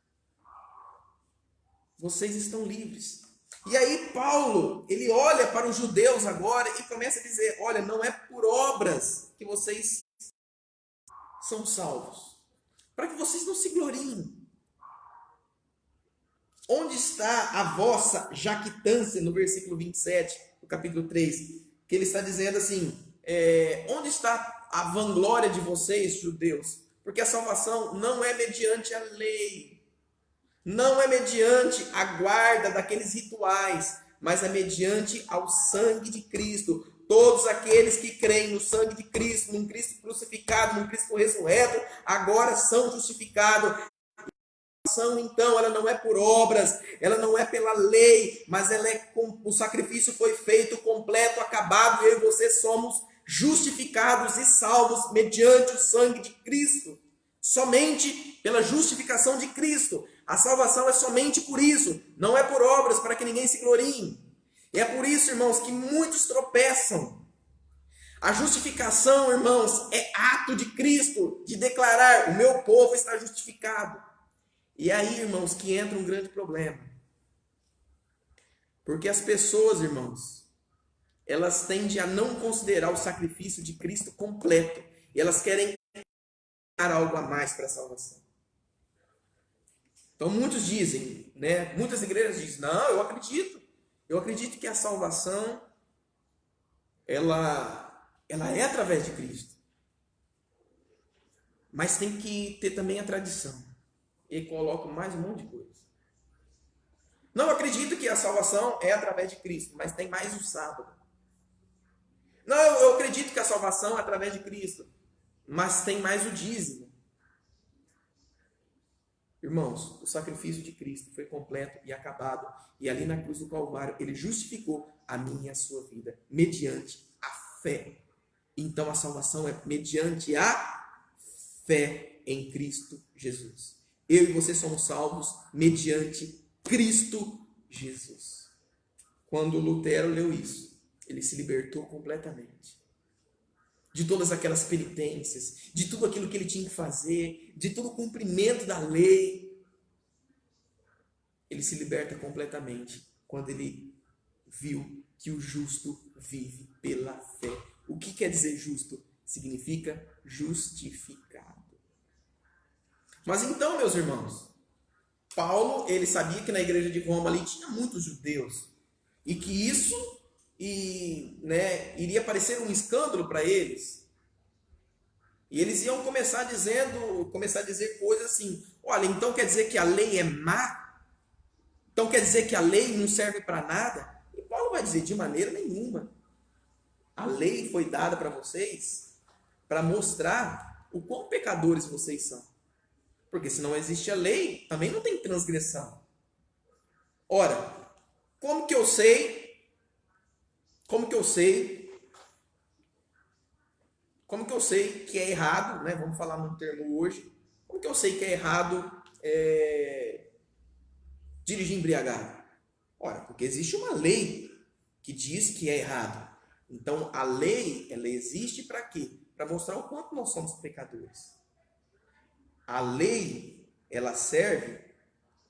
Vocês estão livres. E aí Paulo, ele olha para os judeus agora e começa a dizer, olha, não é por obras que vocês são salvos. Para que vocês não se gloriem. Onde está a vossa jactância, no versículo 27, do capítulo 3, que ele está dizendo assim, onde está a vanglória de vocês, judeus? Porque a salvação não é mediante a lei, não é mediante a guarda daqueles rituais, mas é mediante ao sangue de Cristo. Todos aqueles que creem no sangue de Cristo, num Cristo crucificado, num Cristo ressurreto, agora são justificados. Então, ela não é por obras, ela não é pela lei, mas o sacrifício foi feito, completo, acabado, e eu e você somos justificados e salvos mediante o sangue de Cristo. Somente pela justificação de Cristo. A salvação é somente por isso, não é por obras, para que ninguém se glorie. E é por isso, irmãos, que muitos tropeçam. A justificação, irmãos, é ato de Cristo, de declarar, o meu povo está justificado. E aí, irmãos, que entra um grande problema. Porque as pessoas, irmãos, elas tendem a não considerar o sacrifício de Cristo completo. E elas querem dar algo a mais para a salvação. Então, muitos dizem, né? Muitas igrejas dizem, não, eu acredito. Eu acredito que a salvação, ela é através de Cristo. Mas tem que ter também a tradição. E colocam mais um monte de coisa. Não acredito que a salvação é através de Cristo, mas tem mais o sábado. Não, eu acredito que a salvação é através de Cristo, mas tem mais o dízimo. Irmãos, o sacrifício de Cristo foi completo e acabado. E ali na cruz do Calvário, ele justificou a minha e a sua vida, mediante a fé. Então a salvação é mediante a fé em Cristo Jesus. Eu e você somos salvos mediante Cristo Jesus. Quando Lutero leu isso, ele se libertou completamente de todas aquelas penitências, de tudo aquilo que ele tinha que fazer, de todo o cumprimento da lei. Ele se liberta completamente quando ele viu que o justo vive pela fé. O que quer dizer justo? Significa justificado. Mas então, meus irmãos, Paulo, ele sabia que na igreja de Roma ali tinha muitos judeus e que isso iria parecer um escândalo para eles. E eles iam começar a dizer coisas assim, olha, então quer dizer que a lei é má? Então quer dizer que a lei não serve para nada? E Paulo vai dizer, de maneira nenhuma. A lei foi dada para vocês para mostrar o quão pecadores vocês são. Porque se não existe a lei, também não tem transgressão. Ora, como que eu sei que é errado, né? Vamos falar num termo hoje. Como que eu sei que é errado dirigir embriagado? Ora, porque existe uma lei que diz que é errado. Então, a lei, ela existe para quê? Para mostrar o quanto nós somos pecadores. A lei, ela serve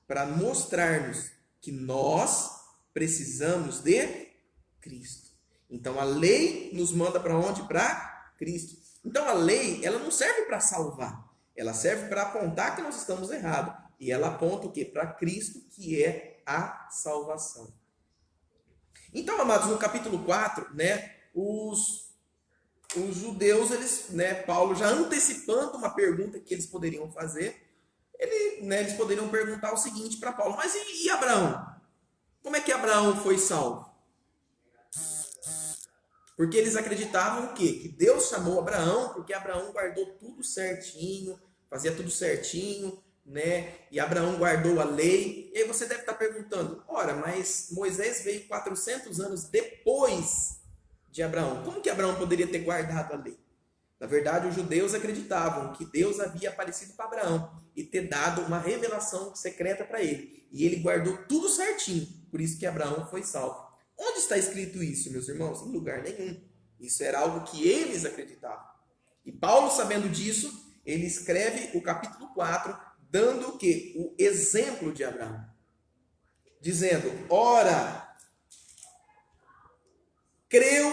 para mostrar-nos que nós precisamos de Cristo. Então, a lei nos manda para onde? Para Cristo. Então a lei, ela não serve para salvar, ela serve para apontar que nós estamos errados. E ela aponta o quê? Para Cristo, que é a salvação. Então, amados, no capítulo 4, né, os judeus, eles, né, Paulo já antecipando uma pergunta que eles poderiam fazer, eles poderiam perguntar o seguinte para Paulo: mas e Abraão? Como é que Abraão foi salvo? Porque eles acreditavam o quê? Que Deus chamou Abraão porque Abraão guardou tudo certinho, fazia tudo certinho, né? E Abraão guardou a lei. E aí você deve estar perguntando: ora, mas Moisés veio 400 anos depois de Abraão. Como que Abraão poderia ter guardado a lei? Na verdade, os judeus acreditavam que Deus havia aparecido para Abraão e ter dado uma revelação secreta para ele. E ele guardou tudo certinho. Por isso que Abraão foi salvo. Onde está escrito isso, meus irmãos? Em lugar nenhum. Isso era algo que eles acreditavam. E Paulo, sabendo disso, ele escreve o capítulo 4, dando o quê? O exemplo de Abraão. Dizendo: ora, creu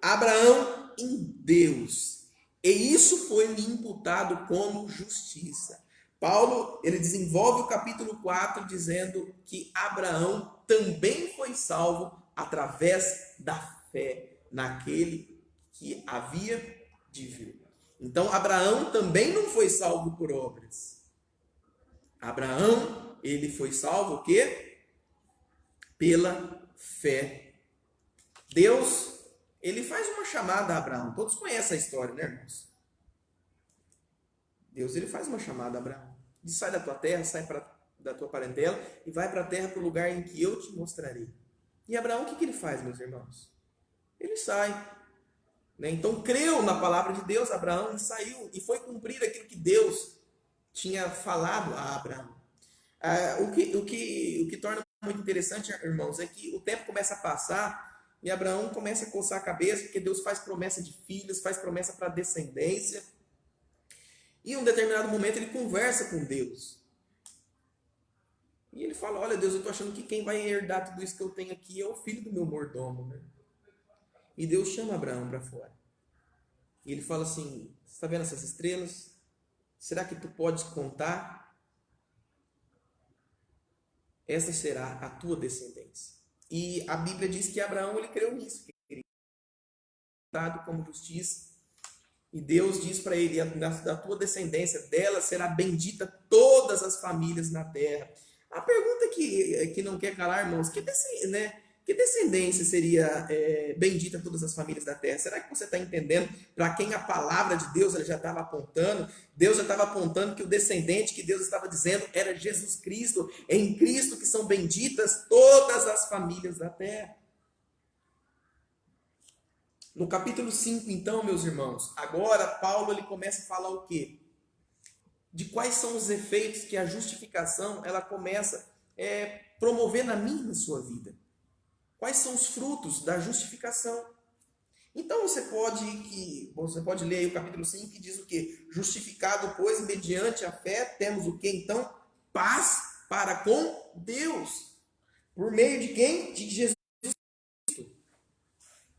Abraão em Deus, e isso foi-lhe imputado como justiça. Paulo, ele desenvolve o capítulo 4 dizendo que Abraão também foi salvo através da fé naquele que havia de vir. Então, Abraão também não foi salvo por obras. Abraão, ele foi salvo o quê? Pela fé. Deus, ele faz uma chamada a Abraão. Todos conhecem a história, né, irmãos? Deus, ele faz uma chamada a Abraão. Diz: sai da tua terra, sai da tua parentela e vai para a terra, para o lugar em que eu te mostrarei. E Abraão, o que ele faz, meus irmãos? Ele sai. Né? Então, creu na palavra de Deus, Abraão, e saiu. E foi cumprir aquilo que Deus tinha falado a Abraão. O que torna muito interessante, irmãos, é que o tempo começa a passar e Abraão começa a coçar a cabeça, porque Deus faz promessa de filhos, faz promessa para descendência. E em um determinado momento ele conversa com Deus. E ele fala: olha, Deus, eu estou achando que quem vai herdar tudo isso que eu tenho aqui é o filho do meu mordomo. Né? E Deus chama Abraão para fora. E ele fala assim: você está vendo essas estrelas? Será que tu podes contar? Essa será a tua descendência. E a Bíblia diz que Abraão, ele creu nisso, que ele dado como justiça. E Deus diz para ele: da tua descendência, dela será bendita todas as famílias na terra. A pergunta que não quer calar, irmãos: que descendência seria bendita todas as famílias da terra? Será que você está entendendo para quem a palavra de Deus já estava apontando? Deus já estava apontando que o descendente que Deus estava dizendo era Jesus Cristo. É em Cristo que são benditas todas as famílias da terra. No capítulo 5, então, meus irmãos, agora Paulo ele começa a falar o quê? De quais são os efeitos que a justificação ela começa a promover na minha e na sua vida. Quais são os frutos da justificação? Então você pode ler aí o capítulo 5 que diz o quê? Justificado, pois, mediante a fé, temos o quê? Então, paz para com Deus. Por meio de quem? De Jesus.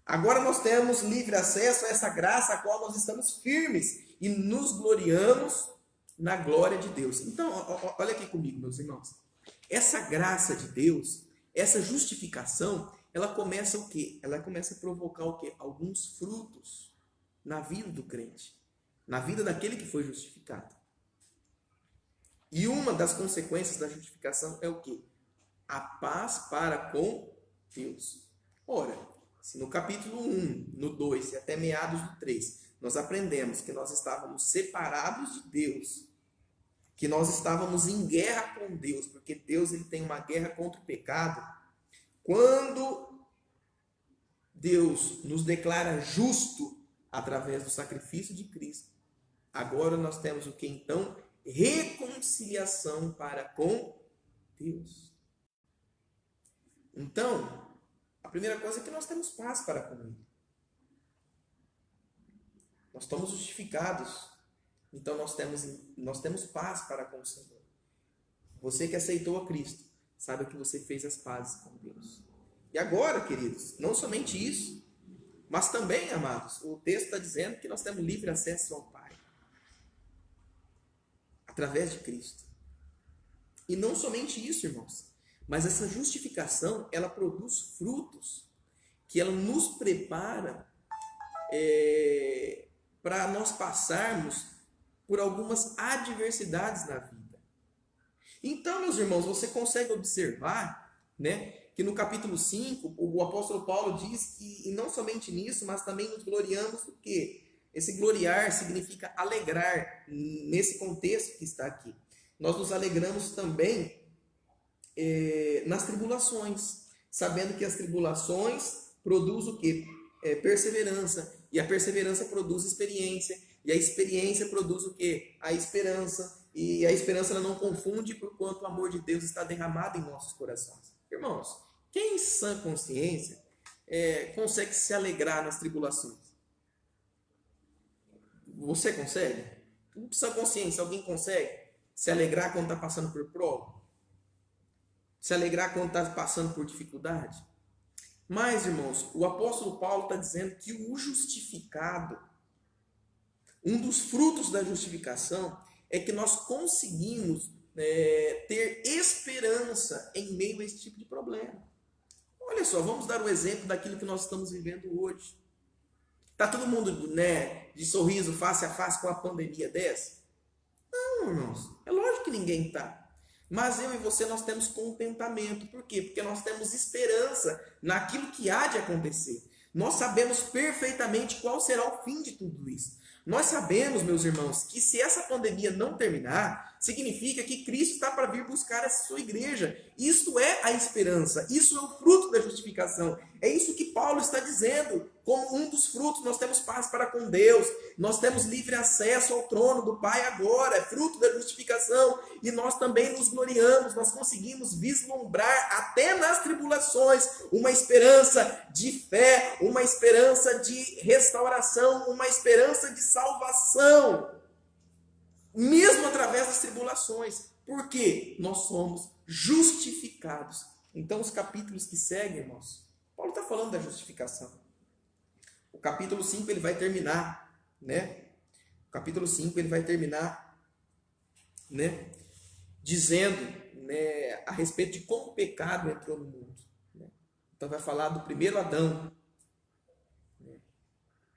Agora nós temos livre acesso a essa graça a qual nós estamos firmes e nos gloriamos na glória de Deus. Então, olha aqui comigo, meus irmãos. Essa graça de Deus, essa justificação, ela começa o quê? Ela começa a provocar o quê? Alguns frutos na vida do crente, na vida daquele que foi justificado. E uma das consequências da justificação é o quê? A paz para com Deus. Ora, se no capítulo 1, no 2 e até meados do 3, nós aprendemos que nós estávamos separados de Deus, que nós estávamos em guerra com Deus, porque Deus ele tem uma guerra contra o pecado. Quando Deus nos declara justo através do sacrifício de Cristo, agora nós temos o que então? Reconciliação para com Deus. Então, a primeira coisa é que nós temos paz para com Ele. Nós estamos justificados. Então nós temos paz para com o Senhor. Você que aceitou a Cristo, saiba que você fez as pazes com Deus. E agora, queridos, não somente isso, Mas também, amados, o texto está dizendo que nós temos livre acesso ao Pai. Através de Cristo. E não somente isso, irmãos. Mas essa justificação, ela produz frutos. Que ela nos prepara para nós passarmos por algumas adversidades na vida. Então, meus irmãos, você consegue observar, né, que no capítulo 5, o apóstolo Paulo diz que, e não somente nisso, mas também nos gloriamos do quê? Esse gloriar significa alegrar, nesse contexto que está aqui. Nós nos alegramos também nas tribulações, sabendo que as tribulações produzem o quê? Perseverança, e a perseverança produz experiência, e a experiência produz o quê? A esperança, e a esperança ela não confunde porquanto o amor de Deus está derramado em nossos corações. Irmãos, quem em sã consciência consegue se alegrar nas tribulações? Você consegue? Em sã consciência, alguém consegue se alegrar quando está passando por prova? Se alegrar quando está passando por dificuldade? Mas, irmãos, o apóstolo Paulo está dizendo que o justificado, um dos frutos da justificação, é que nós conseguimos ter esperança em meio a esse tipo de problema. Olha só, vamos dar um exemplo daquilo que nós estamos vivendo hoje. Está todo mundo, né, de sorriso face a face com a pandemia dessa? Não, irmãos, é lógico que ninguém está. Mas eu e você, nós temos contentamento. Por quê? Porque nós temos esperança naquilo que há de acontecer. Nós sabemos perfeitamente qual será o fim de tudo isso. Nós sabemos, meus irmãos, que se essa pandemia não terminar, significa que Cristo está para vir buscar a sua igreja. Isso é a esperança, isso é o fruto da justificação. É isso que Paulo está dizendo. Como um dos frutos, nós temos paz para com Deus, nós temos livre acesso ao trono do Pai agora, é fruto da justificação, e nós também nos gloriamos, nós conseguimos vislumbrar até nas tribulações uma esperança de fé, uma esperança de restauração, uma esperança de salvação, mesmo através das tribulações, porque nós somos justificados. Então, os capítulos que seguem, irmãos, Paulo está falando da justificação. O capítulo 5 ele vai terminar, né? O capítulo 5 ele vai terminar, né, dizendo, né, a respeito de como o pecado entrou no mundo. Né? Então vai falar do primeiro Adão, né?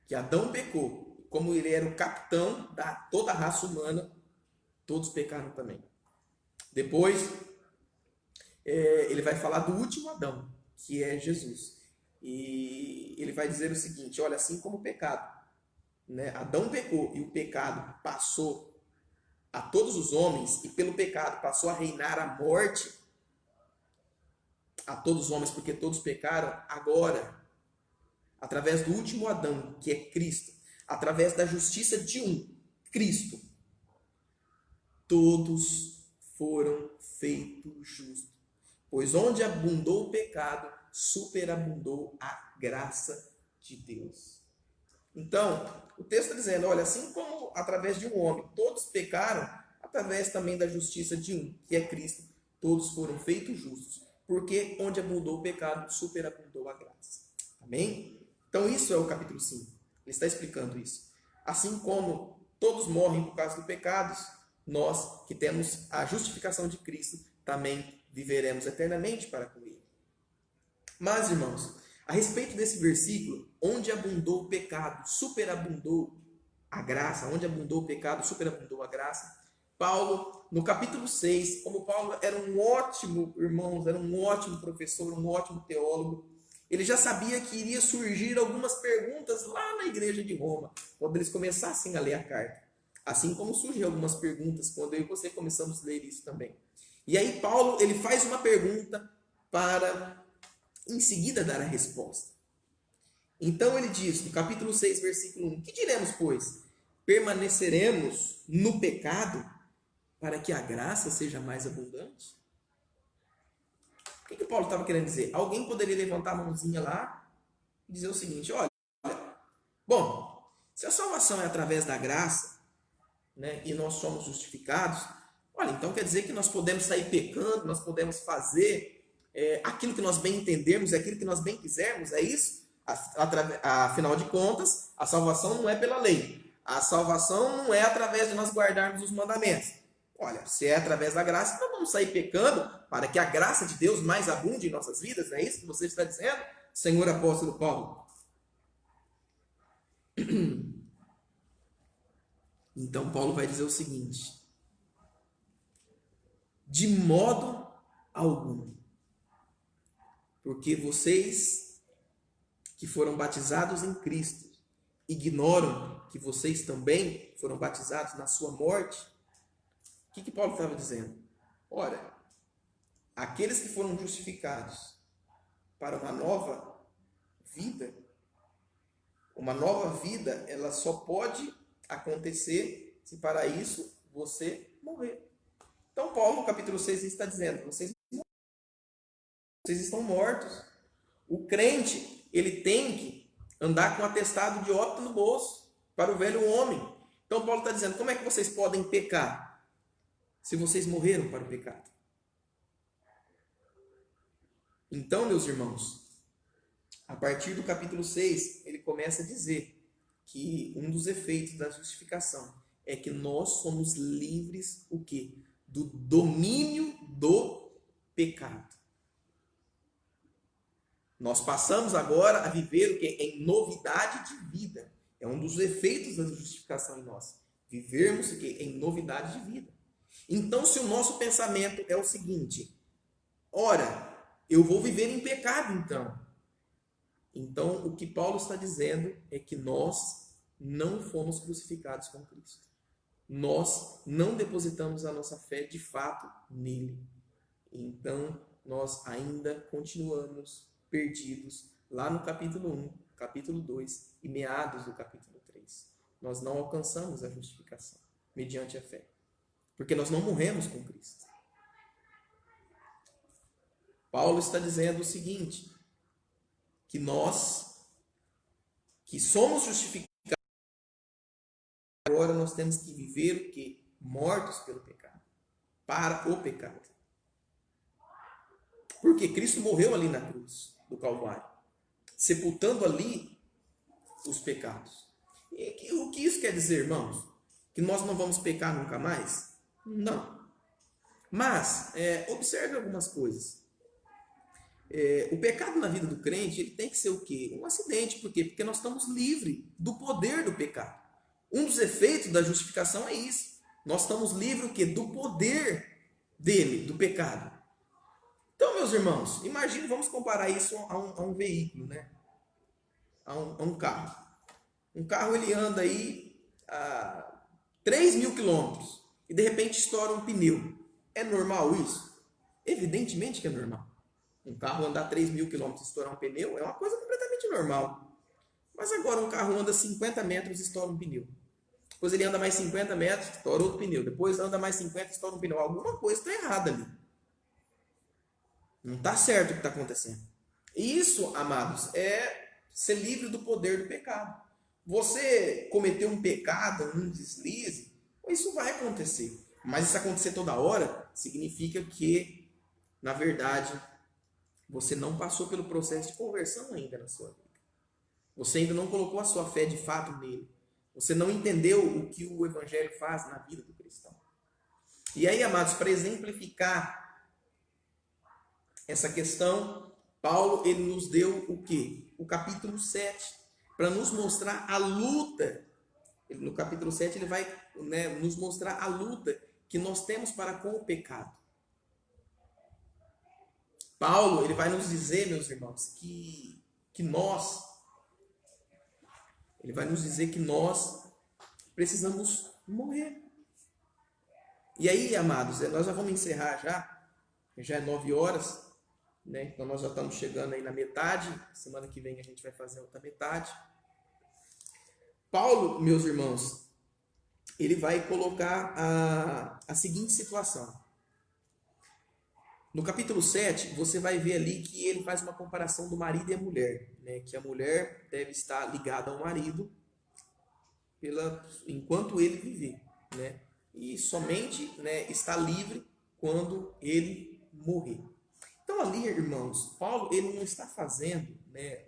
Que Adão pecou, como ele era o capitão da toda a raça humana, todos pecaram também. Depois ele vai falar do último Adão, que é Jesus. E ele vai dizer o seguinte, olha, assim como o pecado, né? Adão pecou e o pecado passou a todos os homens, e pelo pecado passou a reinar a morte a todos os homens, porque todos pecaram, agora, através do último Adão, que é Cristo, através da justiça de um, Cristo, todos foram feitos justos. Pois onde abundou o pecado, superabundou a graça de Deus. Então, o texto está dizendo, olha, assim como através de um homem todos pecaram, através também da justiça de um, que é Cristo, todos foram feitos justos. Porque onde abundou o pecado, superabundou a graça. Amém? Então, isso é o capítulo 5. Ele está explicando isso. Assim como todos morrem por causa do pecado, nós que temos a justificação de Cristo, também viveremos eternamente para com Ele. Mas, irmãos, a respeito desse versículo, onde abundou o pecado, superabundou a graça, onde abundou o pecado, superabundou a graça, Paulo, no capítulo 6, como Paulo era um ótimo, irmãos, era um ótimo professor, um ótimo teólogo, ele já sabia que iria surgir algumas perguntas lá na igreja de Roma, quando eles começassem a ler a carta. Assim como surgem algumas perguntas quando eu e você começamos a ler isso também. E aí Paulo, ele faz uma pergunta para, em seguida, dar a resposta. Então ele diz, no capítulo 6, versículo 1, que diremos, pois? Permaneceremos no pecado para que a graça seja mais abundante? O que Paulo estava querendo dizer? Alguém poderia levantar a mãozinha lá e dizer o seguinte, olha, bom, se a salvação é através da graça, né, e nós somos justificados, olha, então quer dizer que nós podemos sair pecando, nós podemos fazer aquilo que nós bem entendermos, aquilo que nós bem quisermos, é isso? Afinal de contas, a salvação não é pela lei. A salvação não é através de nós guardarmos os mandamentos. Olha, se é através da graça, então vamos sair pecando para que a graça de Deus mais abunde em nossas vidas. Não é isso que você está dizendo, Senhor apóstolo Paulo? Então Paulo vai dizer o seguinte: de modo algum, porque vocês que foram batizados em Cristo ignoram que vocês também foram batizados na sua morte. O que Paulo estava dizendo? Ora, aqueles que foram justificados para uma nova vida, ela só pode acontecer se para isso você morrer. Então Paulo, no capítulo 6, está dizendo: vocês estão mortos. O crente, ele tem que andar com um atestado de óbito no bolso para o velho homem. Então Paulo está dizendo: como é que vocês podem pecar se vocês morreram para o pecado? Então, meus irmãos, a partir do capítulo 6, ele começa a dizer que um dos efeitos da justificação é que nós somos livres o quê? Do domínio do pecado. Nós passamos agora a viver o quê? Em novidade de vida. É um dos efeitos da justificação em nós. Vivermos o quê? Em novidade de vida. Então, se o nosso pensamento é o seguinte: ora, eu vou viver em pecado então o que Paulo está dizendo é que nós não fomos crucificados com Cristo. Nós não depositamos a nossa fé de fato nele. Então, nós ainda continuamos perdidos lá no capítulo 1, capítulo 2 e meados do capítulo 3. Nós não alcançamos a justificação mediante a fé, porque nós não morremos com Cristo. Paulo está dizendo o seguinte: que nós, que somos justificados, agora nós temos que viver o quê? Mortos pelo pecado, para o pecado. Porque Cristo morreu ali na cruz do Calvário, sepultando ali os pecados. E o que isso quer dizer, irmãos? Que nós não vamos pecar nunca mais? Não. Mas, observe algumas coisas. O pecado na vida do crente, ele tem que ser o quê? Um acidente. Por quê? Porque nós estamos livres do poder do pecado. Um dos efeitos da justificação é isso. Nós estamos livres o quê? Do poder dele, do pecado. Então, meus irmãos, imagine, vamos comparar isso a um veículo, né? A um carro. Um carro, ele anda aí a 3.000 quilômetros e de repente estoura um pneu. É normal isso? Evidentemente que é normal. Um carro andar 3.000 quilômetros e estourar um pneu é uma coisa completamente normal. Mas agora um carro anda 50 metros e estoura um pneu. Depois ele anda mais 50 metros, estoura outro pneu. Depois anda mais 50 e estoura um pneu. Alguma coisa está errada ali. Não está certo o que está acontecendo. Isso, amados, é ser livre do poder do pecado. Você cometeu um pecado, um deslize, isso vai acontecer. Mas se acontecer toda hora, significa que, na verdade, você não passou pelo processo de conversão ainda na sua vida. Você ainda não colocou a sua fé de fato nele. Você não entendeu o que o Evangelho faz na vida do cristão. E aí, amados, para exemplificar essa questão, Paulo, ele nos deu o quê? O capítulo 7, para nos mostrar a luta. No capítulo 7 ele vai, nos mostrar a luta que nós temos para com o pecado. Paulo, ele vai nos dizer, meus irmãos, que nós precisamos morrer. E aí, amados, nós já vamos encerrar já é 9 horas, né? Então nós já estamos chegando aí na metade. Semana que vem a gente vai fazer a outra metade. Paulo, meus irmãos, ele vai colocar a seguinte situação. No capítulo 7, você vai ver ali que ele faz uma comparação do marido e a mulher, né? Que a mulher deve estar ligada ao marido enquanto ele viver, né? E somente, né, está livre quando ele morrer. Então ali, irmãos, Paulo, ele não está fazendo, né,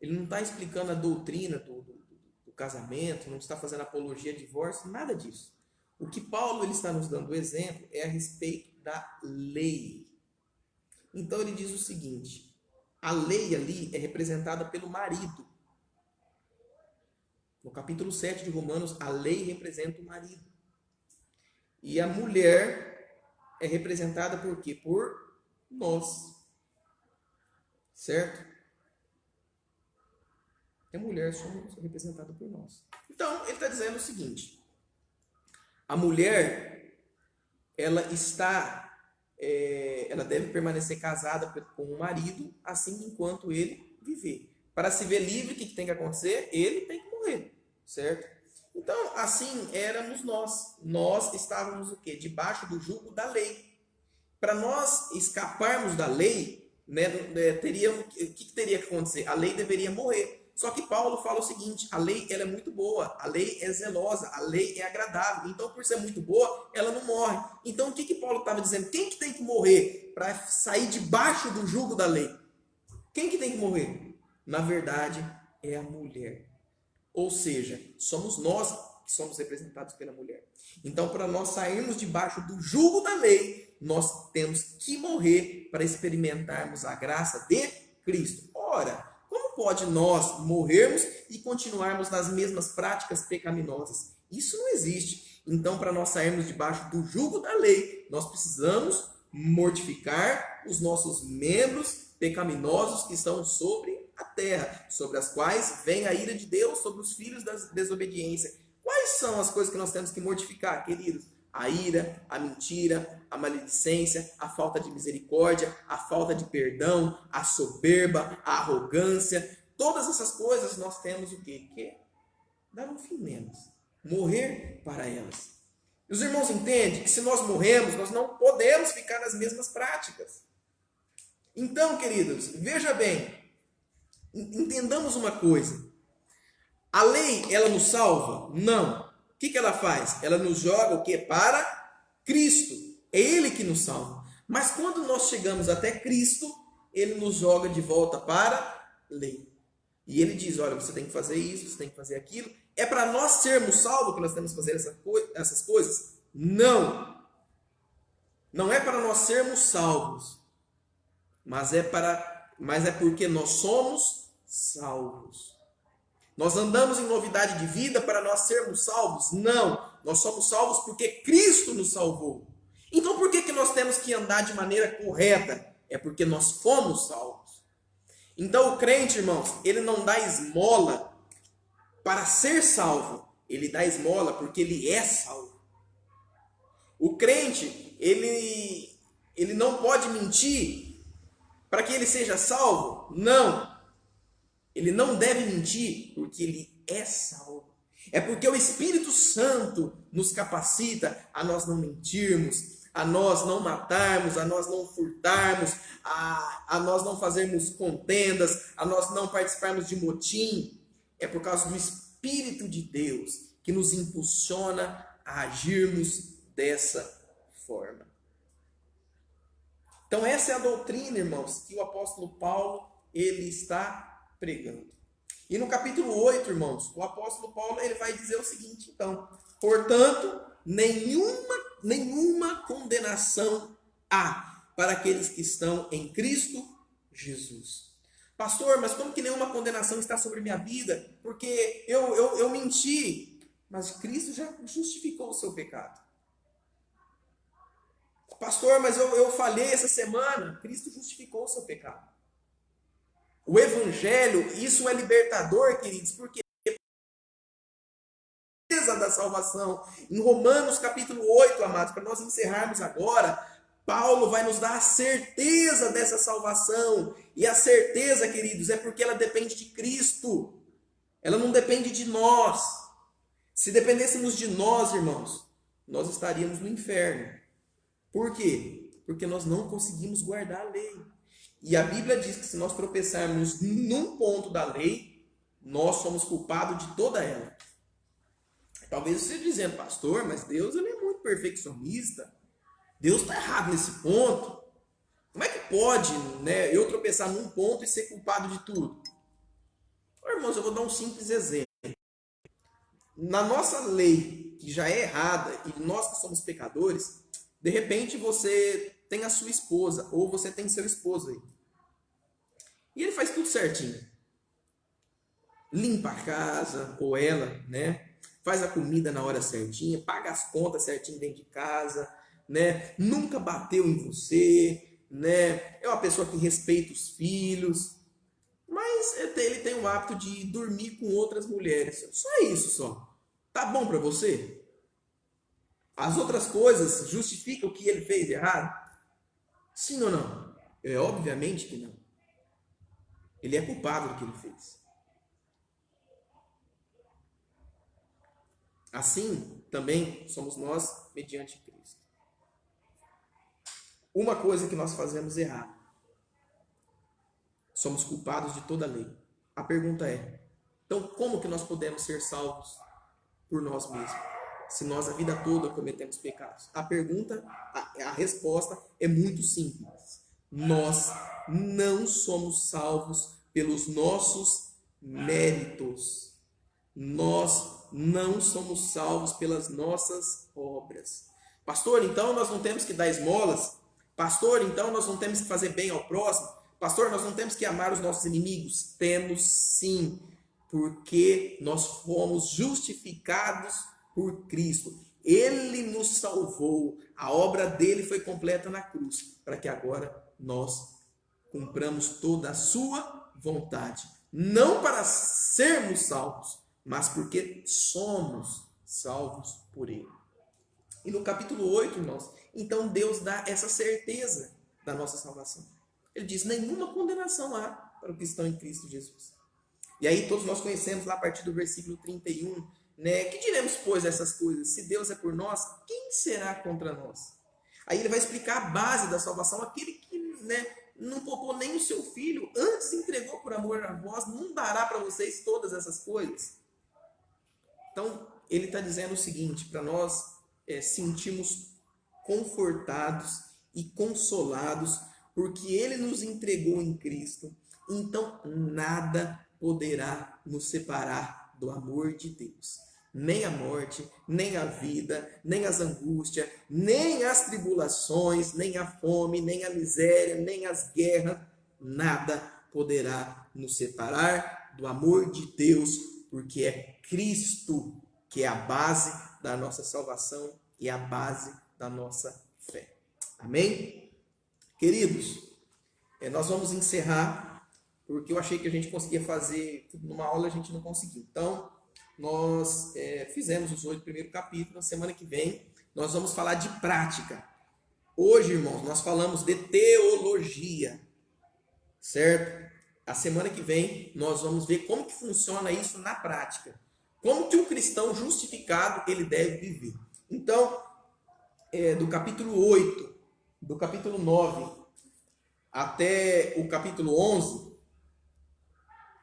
ele não está explicando a doutrina do casamento, não está fazendo apologia a divórcio, nada disso. O que Paulo ele está nos dando exemplo é a respeito da lei. Então ele diz o seguinte: a lei ali é representada pelo marido. No capítulo 7 de Romanos, a lei representa o marido. E a mulher é representada por quê? Por nós. Certo? A mulher somos representada por nós. Então, ele está dizendo o seguinte: a mulher, ela deve permanecer casada com o marido, assim enquanto ele viver. Para se ver livre, o que tem que acontecer? Ele tem que morrer, certo? Então, assim éramos nós. Nós estávamos o quê? Debaixo do jugo da lei. Para nós escaparmos da lei, né, o que teria que acontecer? A lei deveria morrer. Só que Paulo fala o seguinte: a lei ela é muito boa, a lei é zelosa, a lei é agradável. Então, por ser muito boa, ela não morre. Então, o que Paulo estava dizendo? Quem que tem que morrer para sair debaixo do jugo da lei? Quem que tem que morrer? Na verdade, é a mulher. Ou seja, somos nós que somos representados pela mulher. Então, para nós sairmos debaixo do jugo da lei, nós temos que morrer para experimentarmos a graça de Cristo. Ora, como pode nós morrermos e continuarmos nas mesmas práticas pecaminosas? Isso não existe. Então, para nós sairmos debaixo do jugo da lei, nós precisamos mortificar os nossos membros pecaminosos que estão sobre a terra, sobre as quais vem a ira de Deus sobre os filhos da desobediência. Quais são as coisas que nós temos que mortificar, queridos? A ira, a mentira, a maledicência, a falta de misericórdia, a falta de perdão, a soberba, a arrogância. Todas essas coisas nós temos o quê? Que dar um fim nelas. Morrer para elas. E os irmãos entendem que se nós morremos, nós não podemos ficar nas mesmas práticas. Então, queridos, veja bem, entendamos uma coisa. A lei, ela nos salva? Não. O que ela faz? Ela nos joga o quê? Para Cristo. É Ele que nos salva. Mas quando nós chegamos até Cristo, Ele nos joga de volta para a lei. E Ele diz, olha, você tem que fazer isso, você tem que fazer aquilo. É para nós sermos salvos que nós temos que fazer essas coisas? Não. Não é para nós sermos salvos. Mas é porque nós somos salvos. Nós andamos em novidade de vida para nós sermos salvos? Não. Nós somos salvos porque Cristo nos salvou. Então por que nós temos que andar de maneira correta? É porque nós fomos salvos. Então o crente, irmãos, ele não dá esmola para ser salvo. Ele dá esmola porque ele é salvo. O crente, ele não pode mentir para que ele seja salvo? Não. Ele não deve mentir porque ele é salvo. É porque o Espírito Santo nos capacita a nós não mentirmos, a nós não matarmos, a nós não furtarmos, a nós não fazermos contendas, a nós não participarmos de motim. É por causa do Espírito de Deus que nos impulsiona a agirmos dessa forma. Então essa é a doutrina, irmãos, que o apóstolo Paulo ele está pregando. E no capítulo 8, irmãos, o apóstolo Paulo ele vai dizer o seguinte, então, portanto, nenhuma condenação há para aqueles que estão em Cristo Jesus. Pastor, mas como que nenhuma condenação está sobre minha vida? Porque eu menti, mas Cristo já justificou o seu pecado. Pastor, mas eu falhei essa semana, Cristo justificou o seu pecado. O Evangelho, isso é libertador, queridos, porque a certeza da salvação. Em Romanos capítulo 8, amados, para nós encerrarmos agora, Paulo vai nos dar a certeza dessa salvação. E a certeza, queridos, é porque ela depende de Cristo. Ela não depende de nós. Se dependêssemos de nós, irmãos, nós estaríamos no inferno. Por quê? Porque nós não conseguimos guardar a lei. E a Bíblia diz que se nós tropeçarmos num ponto da lei, nós somos culpados de toda ela. Talvez você esteja dizendo, pastor, mas Deus ele é muito perfeccionista. Deus está errado nesse ponto. Como é que pode, né, eu tropeçar num ponto e ser culpado de tudo? Irmãos, eu vou dar um simples exemplo. Na nossa lei, que já é errada, e nós que somos pecadores, de repente você tem a sua esposa, ou você tem seu esposo aí. E ele faz tudo certinho. Limpa a casa, ou ela, né? Faz a comida na hora certinha, paga as contas certinho dentro de casa, né? Nunca bateu em você, né? É uma pessoa que respeita os filhos, mas ele tem o hábito de dormir com outras mulheres. Só isso, só. Tá bom para você? As outras coisas justificam o que ele fez de errado? Sim ou não? É obviamente que não. Ele é culpado do que ele fez. Assim, também somos nós mediante Cristo. Uma coisa que nós fazemos errado. Somos culpados de toda a lei. A pergunta é: então como que nós podemos ser salvos por nós mesmos? Se nós a vida toda cometemos pecados. A resposta é muito simples. Nós não somos salvos pelos nossos méritos. Nós não somos salvos pelas nossas obras. Pastor, então nós não temos que dar esmolas? Pastor, então nós não temos que fazer bem ao próximo? Pastor, nós não temos que amar os nossos inimigos? Temos sim, porque nós fomos justificados por Cristo. Ele nos salvou. A obra dele foi completa na cruz, para que agora nós cumpramos toda a sua vontade. Não para sermos salvos, mas porque somos salvos por ele. E no capítulo 8, irmãos, então Deus dá essa certeza da nossa salvação. Ele diz: nenhuma condenação há para os que estão em Cristo Jesus. E aí todos nós conhecemos lá a partir do versículo 31, né? Que diremos, pois, essas coisas? Se Deus é por nós, quem será contra nós? Aí ele vai explicar a base da salvação, aquele que, né, não poupou nem o seu filho, antes entregou por amor a vós, não dará para vocês todas essas coisas? Então, ele está dizendo o seguinte, para nós sentirmos confortados e consolados, porque ele nos entregou em Cristo, então nada poderá nos separar do amor de Deus. Nem a morte, nem a vida, nem as angústias, nem as tribulações, nem a fome, nem a miséria, nem as guerras, nada poderá nos separar do amor de Deus, porque é Cristo que é a base da nossa salvação e a base da nossa fé. Amém? Queridos, nós vamos encerrar, porque eu achei que a gente conseguia fazer tudo numa aula, a gente não conseguiu. Então, nós fizemos os 8 primeiros capítulos. Na semana que vem, nós vamos falar de prática. Hoje, irmãos, nós falamos de teologia, certo? A semana que vem, nós vamos ver como que funciona isso na prática. Como que um cristão justificado, ele deve viver. Então, do capítulo 8, do capítulo 9, até o capítulo 11,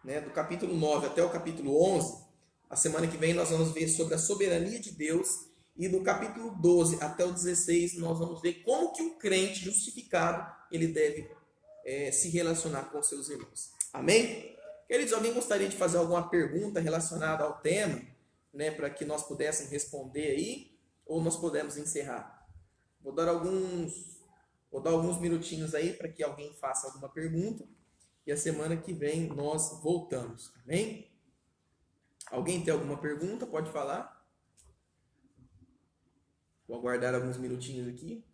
né, do capítulo 9 até o capítulo 11, a semana que vem nós vamos ver sobre a soberania de Deus, e do capítulo 12 até o 16 nós vamos ver como que o crente justificado ele deve se relacionar com seus irmãos. Amém? Queridos, alguém gostaria de fazer alguma pergunta relacionada ao tema, né, para que nós pudéssemos responder aí, ou nós podemos encerrar? Vou dar alguns minutinhos aí para que alguém faça alguma pergunta, e a semana que vem nós voltamos. Amém? Alguém tem alguma pergunta? Pode falar. Vou aguardar alguns minutinhos aqui.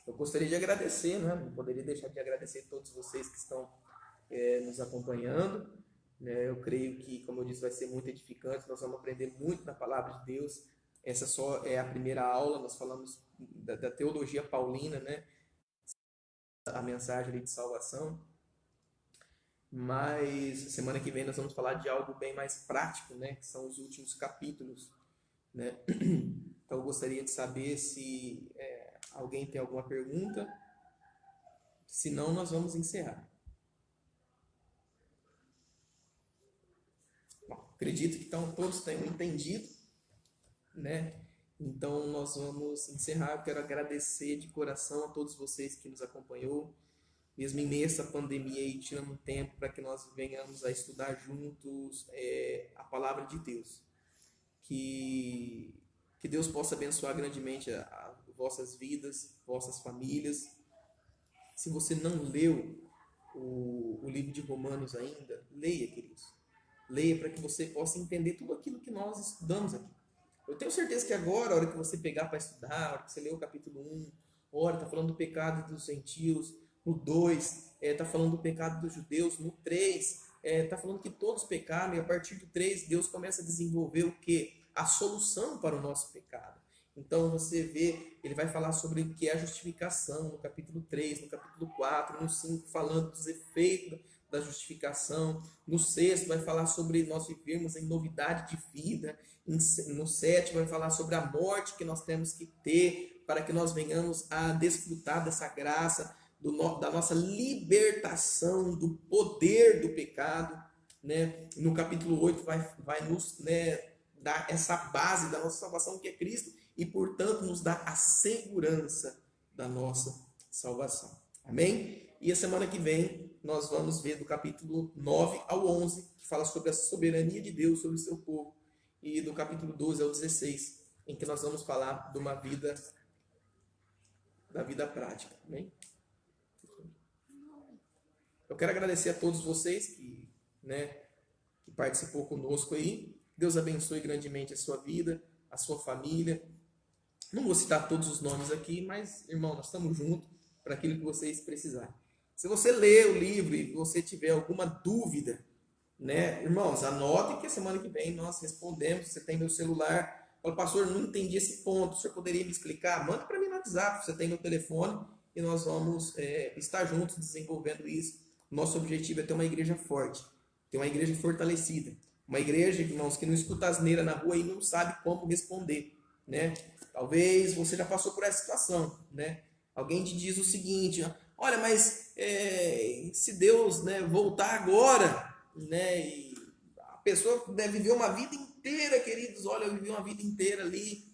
Eu gostaria de agradecer, né? Não poderia deixar de agradecer a todos vocês que estão nos acompanhando. Eu creio que, como eu disse, vai ser muito edificante. Nós vamos aprender muito da palavra de Deus. Essa só é a primeira aula. Nós falamos da teologia paulina, né? A mensagem ali de salvação. Mas semana que vem nós vamos falar de algo bem mais prático, né? Que são os últimos capítulos, né? Então eu gostaria de saber se alguém tem alguma pergunta. Se não, nós vamos encerrar. Bom, acredito que então todos tenham entendido, né? Então, nós vamos encerrar. Eu quero agradecer de coração a todos vocês que nos acompanhou, mesmo em meio a essa pandemia aí, tirando um tempo para que nós venhamos a estudar juntos a palavra de Deus. Que Deus possa abençoar grandemente a vossas vidas, vossas famílias. Se você não leu o livro de Romanos ainda, leia, queridos. Leia para que você possa entender tudo aquilo que nós estudamos aqui. Eu tenho certeza que agora, a hora que você pegar para estudar, a hora que você ler o capítulo 1, a hora está falando do pecado dos gentios, no 2, está falando do pecado dos judeus, no 3, está falando que todos pecaram, e a partir do 3, Deus começa a desenvolver o quê? A solução para o nosso pecado. Então você vê, ele vai falar sobre o que é a justificação no capítulo 3, no capítulo 4, no 5, falando dos efeitos da justificação. No 6 vai falar sobre nós vivermos em novidade de vida. No 7 vai falar sobre a morte que nós temos que ter para que nós venhamos a desfrutar dessa graça, da nossa libertação do poder do pecado. Né? No capítulo 8 vai nos dar essa base da nossa salvação, que é Cristo, e portanto nos dá a segurança da nossa salvação. Amém? E a semana que vem nós vamos ver do capítulo 9 ao 11, que fala sobre a soberania de Deus sobre o seu povo, e do capítulo 12 ao 16, em que nós vamos falar de uma vida, da vida prática. Amém? Eu quero agradecer a todos vocês que participou conosco aí. Deus abençoe grandemente a sua vida, a sua família. Não vou citar todos os nomes aqui, mas, irmão, nós estamos juntos para aquilo que vocês precisarem. Se você ler o livro e você tiver alguma dúvida, irmãos, anotem que a semana que vem nós respondemos. Você tem meu celular. Fala, pastor, não entendi esse ponto. O senhor poderia me explicar? Manda para mim no WhatsApp. Você tem meu telefone e nós vamos estar juntos desenvolvendo isso. Nosso objetivo é ter uma igreja forte, ter uma igreja fortalecida. Uma igreja, irmãos, que não escuta asneira na rua e não sabe como responder, Talvez você já passou por essa situação, Alguém te diz o seguinte: olha, mas se Deus voltar agora, e a pessoa deve viver uma vida inteira, queridos. Olha, eu vivi uma vida inteira ali,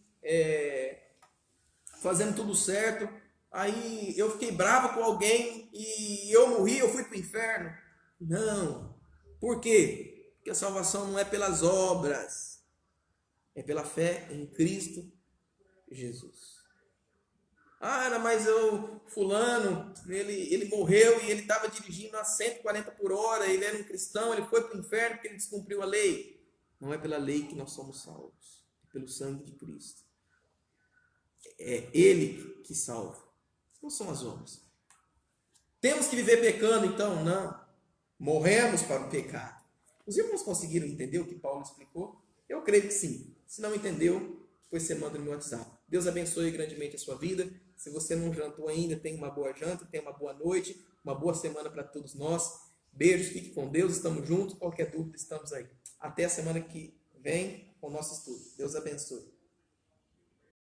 fazendo tudo certo. Aí eu fiquei bravo com alguém e eu morri, eu fui para o inferno. Não. Por quê? Porque a salvação não é pelas obras, é pela fé em Cristo Jesus. Mas fulano, ele morreu e ele estava dirigindo a 140 por hora, ele era um cristão, ele foi para o inferno porque ele descumpriu a lei. Não é pela lei que nós somos salvos, é pelo sangue de Cristo. É Ele que salva, não são as obras. Temos que viver pecando, então? Não. Morremos para o pecado. Os irmãos conseguiram entender o que Paulo explicou? Eu creio que sim. Se não entendeu, depois você manda no meu WhatsApp. Deus abençoe grandemente a sua vida. Se você não jantou ainda, tenha uma boa janta, tenha uma boa noite, uma boa semana para todos nós. Beijos, fique com Deus, estamos juntos. Qualquer dúvida, estamos aí. Até a semana que vem com o nosso estudo. Deus abençoe.